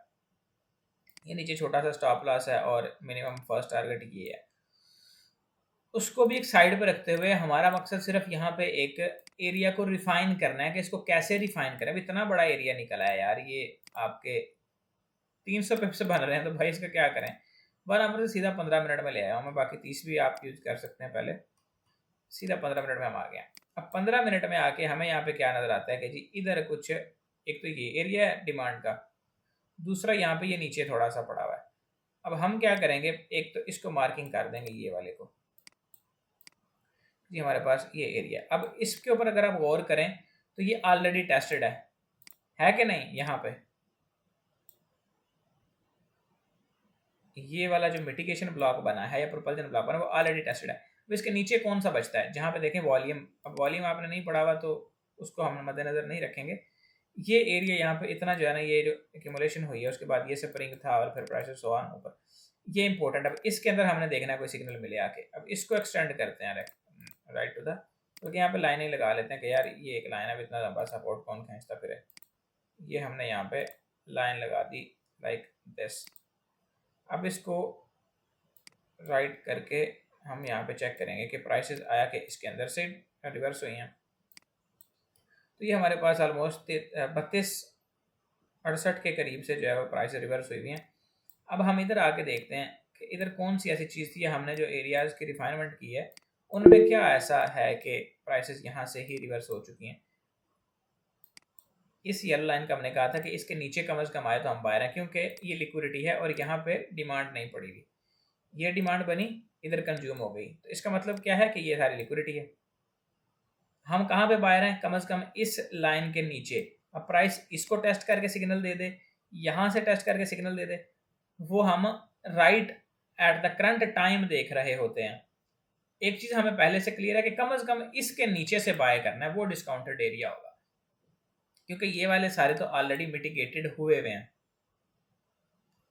ये नीचे छोटा सा स्टॉप लॉस है और मिनिमम फर्स्ट टारगेट ये है। उसको भी एक साइड पे रखते हुए हमारा मकसद सिर्फ यहाँ पे एक एरिया को रिफाइन करना है कि इसको कैसे रिफाइन करें। इतना बड़ा एरिया निकला है यार, ये आपके 300 पिप्स बन रहे हैं तो भाई इसका क्या करें। 1 आवर से सीधा 15 मिनट में ले आया हूँ मैं, बाकी 30 भी आप यूज कर सकते हैं। पहले सीधा 15 मिनट में हम आ गए। अब 15 मिनट में आके हमें यहाँ पे क्या नजर आता है कि जी इधर कुछ, एक तो ये एरिया है डिमांड का, दूसरा यहाँ पे ये नीचे थोड़ा सा पड़ा हुआ है। अब हम क्या करेंगे, एक तो इसको मार्किंग कर देंगे ये वाले को, ये हमारे पास ये एरिया। अब इसके ऊपर अगर आप गौर करें तो ये ऑलरेडी टेस्टेड है कि नहीं। यहाँ पे ये वाला जो मिटिगेशन ब्लॉक बना है या प्रोपल्जन ब्लॉक बना है वो ऑलरेडी टेस्टेड है। तो इसके नीचे कौन सा बचता है, जहाँ पे देखें वॉल्यूम। अब वॉल्यूम आपने नहीं पढ़ा हुआ तो उसको हम मद्देनजर नहीं रखेंगे। ये एरिया यहाँ पे इतना जो है ना, ये जो एक्यूमुलेशन हुई है उसके बाद ये स्प्रिंग था और फिर प्राइसेस सो ऑन ऊपर, ये इंपॉर्टेंट। अब इसके अंदर हमने देखना है कोई सिग्नल मिले आके। अब इसको एक्सटेंड करते हैं राइट टू द, क्योंकि यहाँ पे लाइनें लगा लेते हैं कि यार ये एक लाइन है, इतना लंबा सपोर्ट कौन खींचता फिर। ये हमने यहाँ पे लाइन लगा दी लाइक दिस। अब इसको राइट करके हम यहाँ पे चेक करेंगे कि प्राइसेस आया कि इसके अंदर से रिवर्स हुई हैं। तो ये हमारे पास ऑलमोस्ट 3268 के करीब से जो है वो प्राइस रिवर्स हुई हुई हैं। अब हम इधर आके देखते हैं कि इधर कौन सी ऐसी चीज़ थी, हमने जो एरियाज़ की रिफाइनमेंट की है उनमें क्या ऐसा है कि प्राइसेस यहाँ से ही रिवर्स हो चुकी हैं। इस येलो लाइन का हमने कहा था कि इसके नीचे कम से कम आए तो हम बायर हैं, क्योंकि ये लिक्विडिटी है और यहाँ पे डिमांड नहीं पड़ी हुई। ये डिमांड बनी, इधर कंज्यूम हो गई, तो इसका मतलब क्या है कि ये सारी लिक्विडिटी है। हम कहाँ पे बायर हैं, कम से कम इस लाइन के नीचे। अब प्राइस इसको टेस्ट करके सिग्नल दे दे, यहाँ से टेस्ट करके सिग्नल दे दे, वो हम right at the current time देख रहे होते हैं। एक चीज़ हमें पहले से क्लियर है कि कम से कम इसके नीचे से बाय करना है, वो डिस्काउंटेड एरिया होगा, क्योंकि ये वाले सारे तो ऑलरेडी मिटिगेटेड हुए हुए हैं।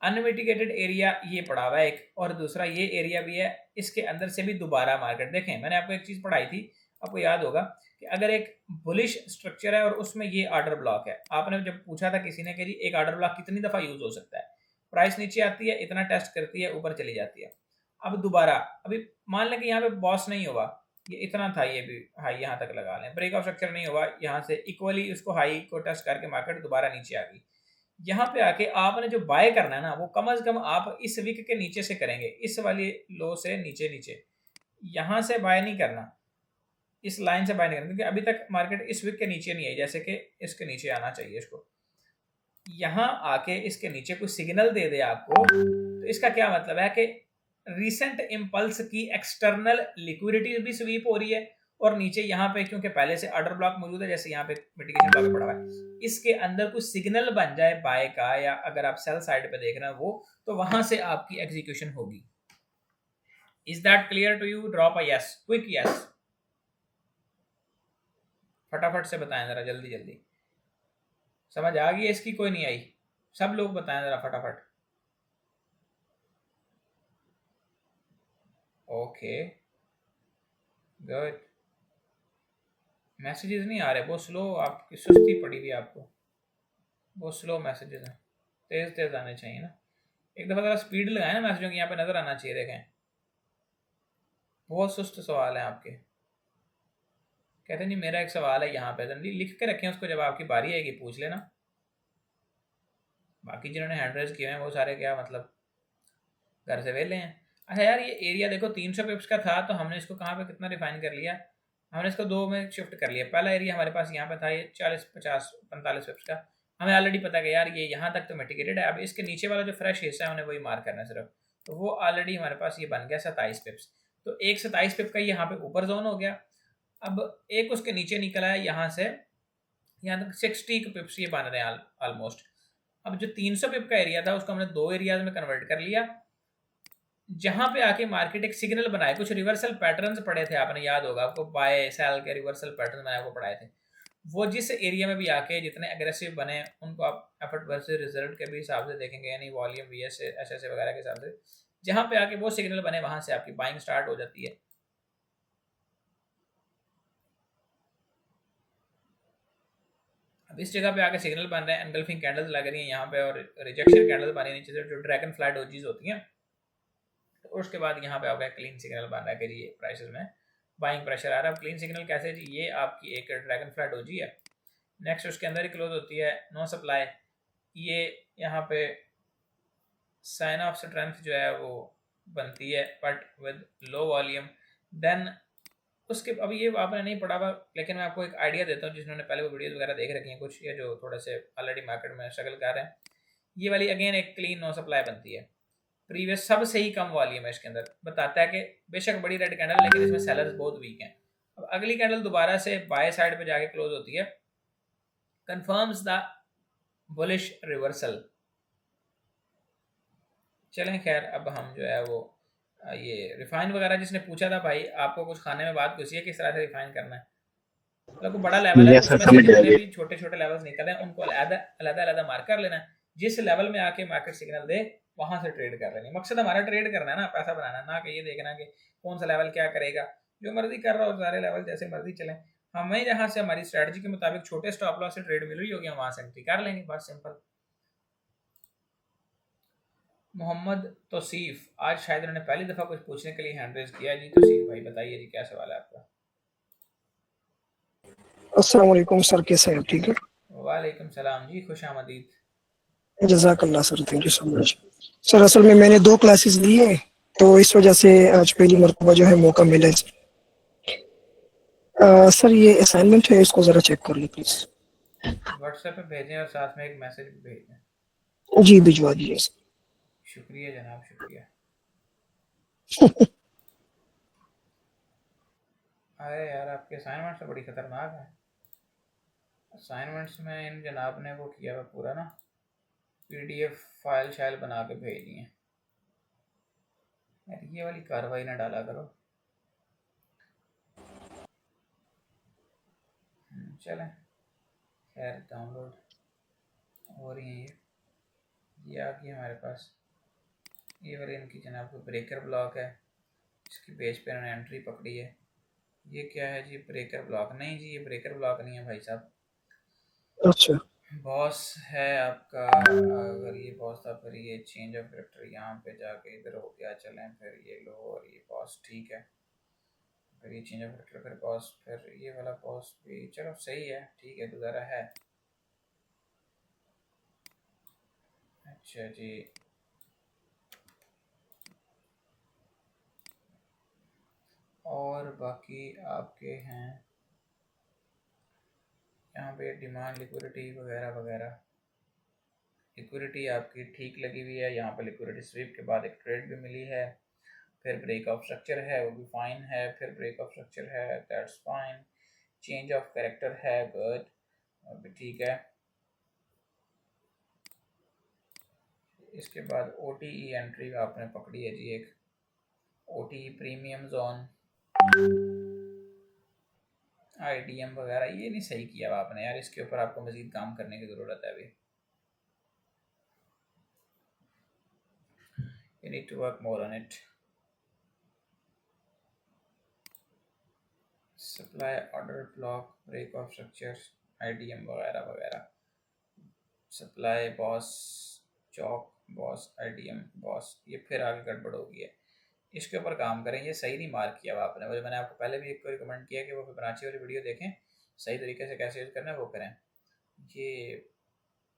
अनमिटिगेटेड एरिया ये पड़ा हुआ है एक, और दूसरा ये एरिया भी है, इसके अंदर से भी दोबारा मार्केट। देखें मैंने आपको एक चीज़ पढ़ाई थी, आपको याद होगा कि अगर एक बुलिश स्ट्रक्चर है और उसमें ये ऑर्डर ब्लॉक है, आपने जब पूछा था किसी ने कि जी एक ऑर्डर ब्लॉक कितनी दफ़ा यूज़ हो सकता है, प्राइस नीचे आती है, इतना टेस्ट करती है, ऊपर चली जाती है। अब दोबारा अभी मान लें कि यहाँ पे बॉस नहीं हुआ, ये इतना था, ये भी हाई यहाँ तक लगा लें, ब्रेक ऑफ स्ट्रक्चर नहीं हुआ, यहाँ से इक्वली उसको हाई को टेस्ट करके मार्केट दोबारा नीचे आ गई। यहाँ पे आके आपने जो बाय करना है ना, वो कम से कम आप इस विक के नीचे से करेंगे, इस वाली लो से नीचे नीचे, यहाँ से बाय नहीं करना, इस लाइन से बाय नहीं करना, क्योंकि अभी तक मार्केट इस विक के नीचे नहीं आई, जैसे कि इसके नीचे आना चाहिए। इसको यहाँ आके इसके नीचे कोई सिग्नल दे दे आपको, तो इसका क्या मतलब है कि रिसेंट इम्पल्स की एक्सटर्नल लिक्विडिटी भी स्वीप हो रही है, और नीचे यहाँ पे क्योंकि पहले से ऑर्डर ब्लॉक मौजूद है, जैसे यहाँ पे मिटिगेशन ब्लॉक पड़ा हुआ है, इसके अंदर कुछ सिग्नल बन जाए बाय का, या अगर आप सेल साइड पे देख रहे हैं वो, तो वहां से आपकी एग्जीक्यूशन होगी। Is that clear to you? Drop a yes, quick yes, फटाफट से बताएं जरा, जल्दी जल्दी। समझ आ गई इसकी? कोई नहीं आई? सब लोग बताएं जरा फटाफट। Okay good. मैसेजेस नहीं आ रहे, बहुत स्लो, आपकी सुस्ती पड़ी हुई, आपको बहुत स्लो मैसेजेस हैं, तेज तेज आने चाहिए ना। एक दफ़ा ज़रा स्पीड लगाएं ना मैसेजों की, यहाँ पे नज़र आना चाहिए। देखें बहुत सुस्त सवाल है आपके। कहते हैं जी मेरा एक सवाल है यहाँ पे, जल्दी लिख के रखें उसको, जब आपकी बारी आएगी पूछ लेना। बाकी जिन्होंने हैंड रेज किए हैं वो सारे क्या मतलब घर से वेले हैं। अच्छा यार ये एरिया देखो 300 पिप्स का था, तो हमने इसको कहाँ पे कितना रिफाइन कर लिया, हमने इसको 2 में शिफ्ट कर लिया। पहला एरिया हमारे पास यहाँ पे था, ये 40, 50, 45 पिप्स का। हमें ऑलरेडी पता कि यार ये यहाँ तक तो मिटिगेटेड है। अब इसके नीचे वाला जो फ्रेश हिस्सा है उन्हें वही मार्क करना है सिर्फ, तो वो ऑलरेडी हमारे पास ये बन गया 27 पिप्स। तो एक 27 पिप का यहाँ पे ऊपर जोन हो गया। अब एक उसके नीचे निकला है यहाँ से यहाँ तक 60 पिप्स ये बन रहे हैं ऑलमोस्ट। अब जो 300 पिप का एरिया था उसको हमने 2 एरियाज में कन्वर्ट कर लिया, जहां पे आके मार्केट एक सिग्नल बनाए। कुछ रिवर्सल पैटर्न्स पढ़े थे आपने, याद होगा आपको, बाय सेल के रिवर्सल पैटर्न मैंने आपको पढ़ाए थे। वो जिस एरिया में भी आके जितने एग्रेसिव बने उनको आप एफर्ट वर्सेस रिजल्ट के भी हिसाब से देखेंगे, यानी वॉल्यूम, वीएस, एसएसए वगैरह के हिसाब से। जहां पे आके वो सिग्नल बने वहां से आपकी बाइंग स्टार्ट हो जाती है। अब इस जगह पे आके सिग्नल बन रहे हैं, एनगल्फिंग कैंडल्स लग रही हैं यहाँ पे और रिजेक्शन कैंडल्स बन रही है नीचे से, जो ड्रैगन फ्लाई डोजीज होती हैं। तो उसके बाद यहाँ पे आपका क्लीन सिग्नल बन रहा है कि ये प्राइसेस में बाइंग प्रेशर आ रहा है। क्लीन सिग्नल कैसे जी, ये आपकी एक ड्रैगन फ्लाई डोजी है। नेक्स्ट उसके अंदर ही क्लोज होती है नो सप्लाई। ये यहाँ पे साइन ऑफ स्ट्रेंथ जो है वो बनती है but with low volume. Then उसके, अब ये आपने नहीं पढ़ा हुआ लेकिन मैं आपको एक आइडिया देता हूँ जिन्होंने पहले वो वीडियोस वगैरह देख रखी हैं कुछ, या जो थोड़े से ऑलरेडी मार्केट में स्ट्रगल कर रहे हैं। ये वाली अगेन एक क्लीन नो सप्लाई बनती है, प्रीवियस सबसे ही कम वॉल्यूम है। इसके अंदर बताता है कि बेशक बड़ी रेड कैंडल लेकिन इसमें सेलर्स बहुत वीक हैं। अब अगली कैंडल दोबारा से बाय साइड पे जाके क्लोज होती है, कंफर्म्स द बुलिश रिवर्सल। चलें खैर, अब हम जो है वो ये रिफाइन वगैरह, जिसने पूछा था भाई आपको कुछ खाने में बात पूछी है किस तरह से रिफाइन करना है, मतलब कोई बड़ा लेवल है उसमें से जितने भी छोटे छोटे लेवल्स निकल रहे हैं उनको अलग मार्क कर लेना है। जिस लेवल में आके मार्केट सिग्नल दे वहां से ट्रेड कर लेंगे। मकसद हमारा ट्रेड करना है ना, पैसा बनाना, ना कि ये देखना कि कौन सा लेवल क्या करेगा। जो मर्जी कर रहा हो, सारे लेवल जैसे मर्जी चले, हमें जहाँ से हमारी स्ट्रेटजी के मुताबिक छोटे स्टॉप लॉस से ट्रेड मिल रही होगी हम वहां से एंट्री कर लेंगे, बस सिंपल। मोहम्मद तौसीफ, आज शायद उन्होंने पहली दफा कुछ पूछने के लिए हैंड रेज किया। जी तौसीफ भाई बताइए जी, क्या सवाल है आपका? अस्सलाम वालेकुम सर, कैसे हैं? ठीक है, वालेकुम सलाम जी, खुश आमदीद। जज़ाकल्लाह sir, thank you so much sir. असल में मैंने 2 क्लासेस ली है तो इस वजह से आज पहली मरतबा जो है मौका मिला है सर। सर ये असाइनमेंट है, इसको ज़रा चेक कर लो प्लीज़। व्हाट्सएप पे भेजें और साथ में एक मैसेज भी भेज दें। जी भिजवा दीजिए सर। शुक्रिया जनाब, शुक्रिया। अरे यार आपके असाइनमेंट्स तो बड़ी खतरनाक है। असाइनमेंट्स में इन जनाब ने वो किया हुआ पूरा ना PDF फाइल शाइल बना के भेज दी है। ये वाली कार्रवाई ना डाला करो। चलें खैर, डाउनलोड हो रही है ये आ गई हमारे पास। ये वाली इनकी जनाब को ब्रेकर ब्लॉक है, इसकी पेज पे इन्होंने एंट्री पकड़ी है। ये क्या है जी? Breaker block? नहीं जी, ये ब्रेकर ब्लॉक नहीं है भाई साहब। अच्छा, बॉस है आपका। अगर ये बॉस था फिर ये चेंज ऑफ कैरेक्टर यहाँ पे जाके इधर हो गया। चलें फिर ये लो और ये बॉस, ठीक है। फिर ये चेंज ऑफ कैरेक्टर, फिर बॉस, फिर ये वाला बॉस भी, चलो सही है, ठीक है, गुजारा है। अच्छा जी, और बाकी आपके हैं यहाँ पे डिमांड, लिक्विडिटी वगैरह वगैरह। लिक्विडिटी आपकी ठीक लगी हुई है, यहाँ पे लिक्विडिटी स्वीप के बाद एक ट्रेड भी मिली है। फिर ब्रेक ऑफ स्ट्रक्चर है, वो भी फाइन है। फिर ब्रेक ऑफ स्ट्रक्चर है, that's fine. Change of character है, गुड, वो भी ठीक है। इसके बाद OTE एंट्री आपने पकड़ी है जी, एक OTE प्रीमियम जोन, IDM वगैरह। ये नहीं सही किया आपने यार, इसके ऊपर आपको मजीद काम करने की ज़रूरत है अभी। You need to work more on it. Supply order block, break of structures, IDM वगैरह वगैरह। सप्लाई बॉस, चौक बॉस, IDM बॉस, ये फिर आगे गड़बड़ हो गई है। इसके ऊपर काम करें, ये सही नहीं मार्क किया हुआ आपने। मुझे मैंने आपको पहले भी एक को रिकमेंड किया कि वो फिबोनाची वाली वीडियो देखें, सही तरीके से कैसे यूज़ करना है वो करें। ये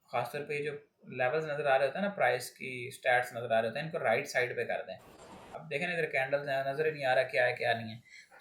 खासतौर पे जो लेवल्स नज़र आ रहे होते हैं ना, प्राइस की स्टैट्स नज़र आ रहे होते हैं, इनको राइट साइड पे कर दें। अब देखें ना इधर कैंडल्स हैं, नज़र ही नहीं आ रहा क्या है क्या नहीं है।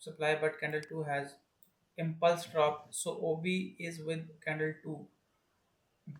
supply but candle 2 has impulse drop, so OB is with candle 2.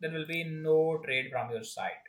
there will be no trade from your side.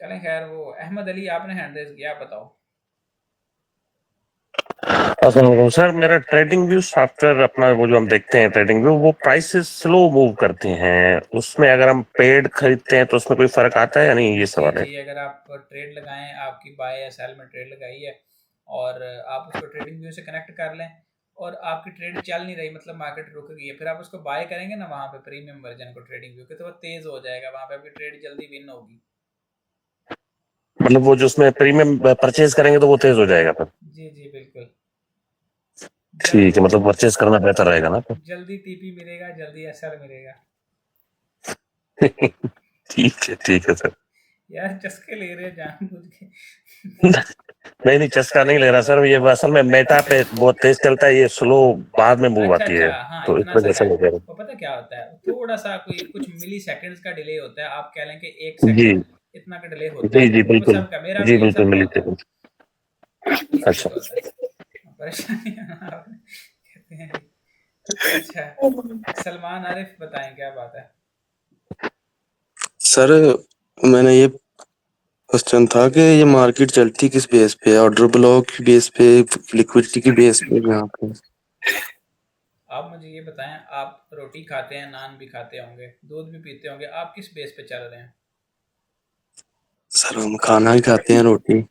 चलें खैर, वो अहमद अली आपने हैंड रेज किया, आप बताओ। अस्सलाम सर, मेरा ट्रेडिंग व्यू सॉफ्टवेयर अपना वो जो हम देखते हैं ट्रेडिंग व्यू, वो प्राइसेस स्लो मूव करते हैं, उसमें अगर हम पेड खरीदते हैं तो उसमें कोई फर्क आता है या नहीं, ये सवाल है। जी, अगर आप ट्रेड लगाएं, आपकी बाय या सेल में ट्रेड लगाई है और आप उसको ट्रेडिंग व्यू से कनेक्ट कर लें और आपकी ट्रेड चल नहीं रही, मतलब मार्केट रुक गई है, फिर आप उसको बाय करेंगे ना वहाँ पे प्रीमियम वर्जन को ट्रेडिंग व्यू के, तो वो तेज हो जाएगा, वहाँ पे आपकी ट्रेड जल्दी विन होगी। मतलब वो जो उसमें प्रीमियम परचेज करेंगे तो वो तेज हो जाएगा फिर। जी जी बिल्कुल, ठीक है, मतलब परचेज करना बेहतर रहेगा ना फिर। जल्दी टीपी मिलेगा, जल्दी एसआर मिलेगा। ठीक है सर। यार चस्के ले रहे जानबूझ के। नहीं चस्का नहीं ले रहा सर, ये असल में मेटा पे बहुत तेज चलता है, ये स्लो बाद में मूव आती है, हाँ, तो इतना इस वजह सा से है। हो गया। वो पता क्या होता है, थोड़ा सा कोई कुछ मिली सेकंड्स का डिले होता है, आप कह लें कि 1 जी सेकंड इतना का डिले होता है। जी वो बिल्कुल, सबका, मेरा जी भी है, बिल्कुल सबका मिली होता है। थी। अच्छा परेशानी कहते हैं। अच्छा, सलमान आरिफ बताएं क्या बात है। सर मैंने ये क्वेश्चन था कि ये मार्केट चलती किस बेस पे है, ऑर्डर ब्लॉक की बेस पे, लिक्विडिटी की बेस पे, यहाँ पे? आप मुझे ये बताएं, आप रोटी खाते हैं, नान भी खाते होंगे, दूध भी पीते होंगे, आप किस बेस पे चल रहे हैं? सर हम खाना ही खाते हैं, रोटी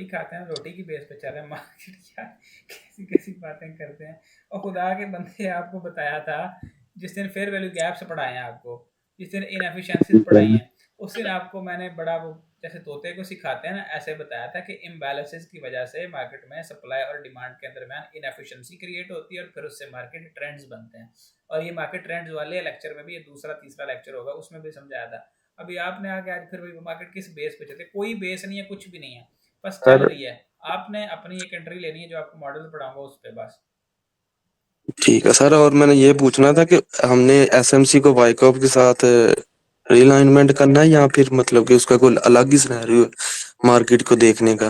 खाते हैं, रोटी की बेस पे चल रहे हैं। मार्केट क्या कैसी कैसी बातें करते हैं। और खुदा के बंदे, आपको बताया था जिस दिन फेयर वैल्यू गैप्स पढ़ाए हैं आपको, जिस दिन इनएफिशिएंसीज पढ़ाई हैं, उस दिन आपको मैंने बड़ा वो जैसे तोते को सिखाते हैं ना, ऐसे बताया था कि इम्बैलेंसेस की वजह से मार्केट में सप्लाई और डिमांड के दरमियान इनएफिशिएंसी क्रिएट होती है और फिर उससे मार्केट ट्रेंड्स बनते हैं। और ये मार्केट ट्रेंड्स वाले लेक्चर में भी, ये दूसरा तीसरा लेक्चर होगा, उसमें भी समझाया था। अभी आपने आगे आज फिर वही मार्केट किस बेस पे चलती है, कोई बेस नहीं है, कुछ भी नहीं है, बस चल रही है। आपने अपनी एक एंट्री लेनी है, जो आपको मॉडल पढ़ाऊंगा उस पे बस। ठीक है सर। और मैंने ये पूछना था कि हमने एसएमसी को वाइकॉप के साथ रिलाइनमेंट करना है या फिर मतलब कि उसका कोई अलग ही सिनेरियो मार्केट को देखने का?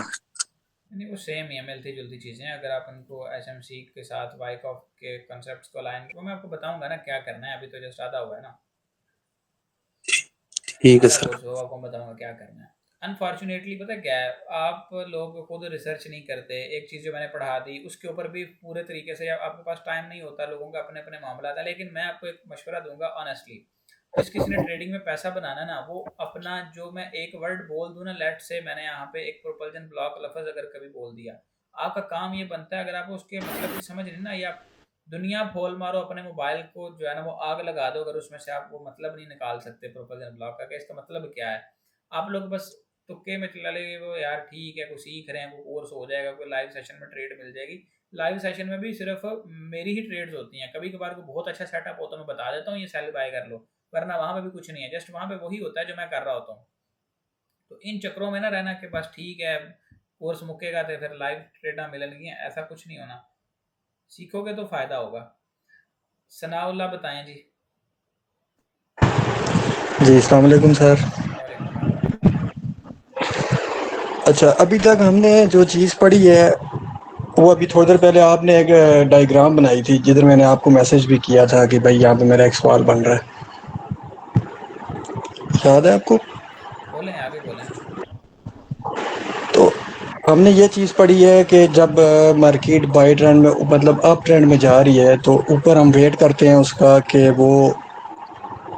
नहीं, वो सेम ही है, मिलती जुलती चीज़ें हैं। अगर आप उनको एसएमसी के साथ वाइकॉप के कॉन्सेप्ट्स को अलाइन, वो मैं आपको बताऊंगा ना क्या करना है, अभी तो जस्ट आधा हुआ है ना। ठीक है सर। आपको बताऊंगा क्या करना है। अनफॉर्चुनेटली पता क्या है, आप लोग खुद रिसर्च नहीं करते। एक चीज़ जो मैंने पढ़ा दी उसके ऊपर भी पूरे तरीके से आपके पास टाइम नहीं होता, लोगों का अपने अपने मामला था। लेकिन मैं आपको एक मशवरा दूंगा ऑनेस्टली, जिस किसी ने ट्रेडिंग में पैसा बनाना ना, वो अपना जो मैं एक वर्ड बोल दूँ ना, लेट से मैंने यहाँ पे एक प्रोपल्जन ब्लॉक लफ्ज़ अगर कभी बोल दिया, आपका काम ये बनता है, अगर आप उसके मतलब की समझ नहीं ना, या दुनिया फोल मारो अपने मोबाइल को, जो है ना वो आग लगा दो, अगर उसमें से आप वो मतलब नहीं निकाल सकते प्रोपल्जन ब्लॉक का, कि इसका मतलब क्या है। आप लोग बस तुक्के में चला लेंगे, वो यार ठीक है, कुछ सीख रहे हैं, वो कोर्स हो जाएगा, कोई लाइव सेशन में ट्रेड मिल जाएगी। लाइव सेशन में भी सिर्फ मेरी ही ट्रेड्स होती हैं, कभी कभार को बहुत अच्छा सेटअप होता है, मैं बता देता हूँ ये सेल बाय कर लो, वरना वहाँ पे भी कुछ नहीं है, जस्ट वहाँ पे वही होता है जो मैं कर रहा होता हूँ। तो इन चक्रों में ना रहना कि बस ठीक है कोर्स मुकेगा तो फिर लाइव ट्रेडा मिलेंगी, ऐसा कुछ नहीं होना। सीखोगे तो फायदा होगा। सनाउल्लाह बताएं जी। जी अस्सलाम वालेकुम सर। अच्छा, अभी तक हमने जो चीज़ पढ़ी है वो अभी थोड़ी देर पहले आपने एक डायग्राम बनाई थी, जिधर मैंने आपको मैसेज भी किया था कि भाई यहाँ पे मेरा एक सवाल बन रहा है, याद है आपको? बोलें, आगे बोलें। तो हमने ये चीज़ पढ़ी है कि जब मार्केट बाई ट्रेंड में, मतलब अप ट्रेंड में जा रही है, तो ऊपर हम वेट करते हैं उसका कि वो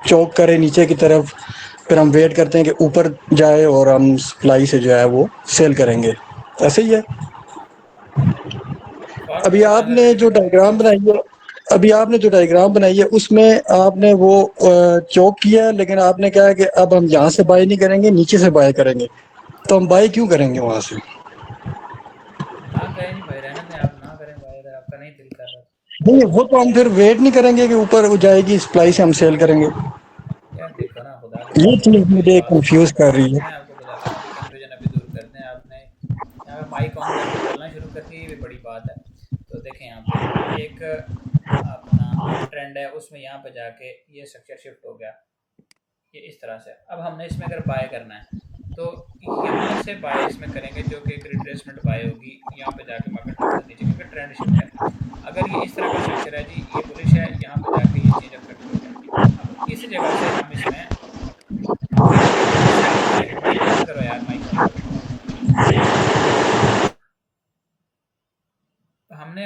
चौक करे नीचे की तरफ, फिर हम वेट करते हैं कि ऊपर जाए और हम सप्लाई से जो है वो सेल करेंगे, ऐसे ही है। अभी आपने जो डायग्राम बनाई है उसमें आपने वो चौक किया, लेकिन आपने कहा है कि अब हम यहाँ से बाय नहीं करेंगे, नीचे से बाय करेंगे। तो हम बाय क्यों करेंगे वहाँ से? ना करें जी भाई, रहने दें, आप ना करें भाई, अगर आपका नहीं दिल कर रहा। नहीं, वो तो हम फिर वेट नहीं करेंगे कि ऊपर वो जाएगी सप्लाई से हम सेल करेंगे। यार देखो ना, खुदा ये चीज़ मुझे कंफ्यूज कर रही है। मैं आपको बताता हूँ अभी, कंफ्यूजन अभी दूर करते हैं। आपने यहाँ पे माइक ऑन करके बोलना शुरू कर दिया, ये भी बड़ी बात है। तो देखें यहाँ पे एक अपना अप ट्रेंड है, उसमें यहाँ पे जाके ये स्ट्रक्चर शिफ्ट हो गया, ये इस तरह से। अब हमने इसमें अगर बाय करना है तो यहाँ से बाय इसमें करेंगे, जो कि एक रिट्रेसमेंट बाय होगी, यहाँ पे जाके मार्केट वापस नीचे, क्योंकि ट्रेंड शिफ्ट है। अगर ये इस तरह का स्ट्रक्चर है जी, ये बुलिश है, यहाँ पे जाके ये चीज़ अफेक्ट हो जाएगी। अब इस जगह से हम इसमें बाई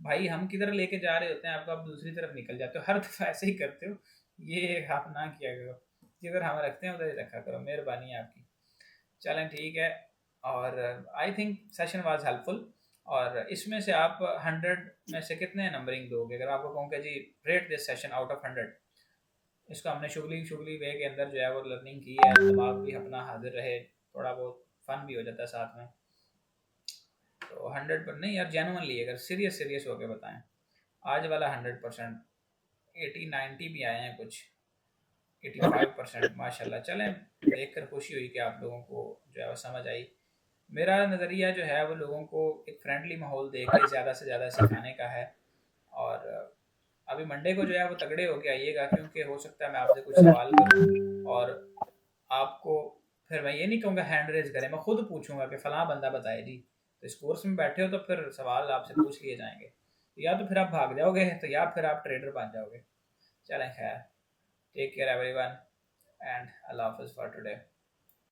भाई हम किधर लेके जा रहे होते हैं आपको, आप दूसरी तरफ निकल जाते हो, हर दफ़ा ऐसे ही करते हो, ये आप ना किया करो, जिधर हम रखते हैं उधर ही रखा करो, मेहरबानी है आपकी। चलें ठीक है, और I think session was helpful. और इसमें से आप 100 में से कितने नंबरिंग दोगे? अगर आपको कहूँ कि जी rate this session out of 100, इसको हमने शुगली वे के अंदर जो है वो लर्निंग की है, दिमाग भी अपना हाजिर रहे, थोड़ा बहुत फन भी हो जाता है साथ में, तो 100 पर नहीं यार, जेनुअनली अगर सीरियस होकर बताएं, आज वाला 100%, 80-90 भी आए हैं कुछ, 85% माशाल्लाह। चलें, देखकर खुशी हुई कि आप लोगों को जो है वो समझ आई। मेरा नज़रिया जो है वो लोगों को एक फ्रेंडली माहौल दे के ज़्यादा से ज़्यादा सिखाने का है। और अभी मंडे को जो है वो तगड़े होके आइएगा, क्योंकि हो सकता है मैं आपसे कुछ सवाल करूँ और आपको फिर मैं ये नहीं कहूँगा हैंड रेज करें, मैं खुद पूछूंगा कि फ़लाँ बंदा बताए जी। तो इस कोर्स में बैठे हो तो फिर सवाल आपसे पूछ लिए जाएंगे, या तो फिर आप भाग जाओगे, तो या फिर आप ट्रेडर बन जाओगे। चलें खैर, टेक केयर एवरीवन एंड अल्लाह हाफ़िज़ फॉर टुडे।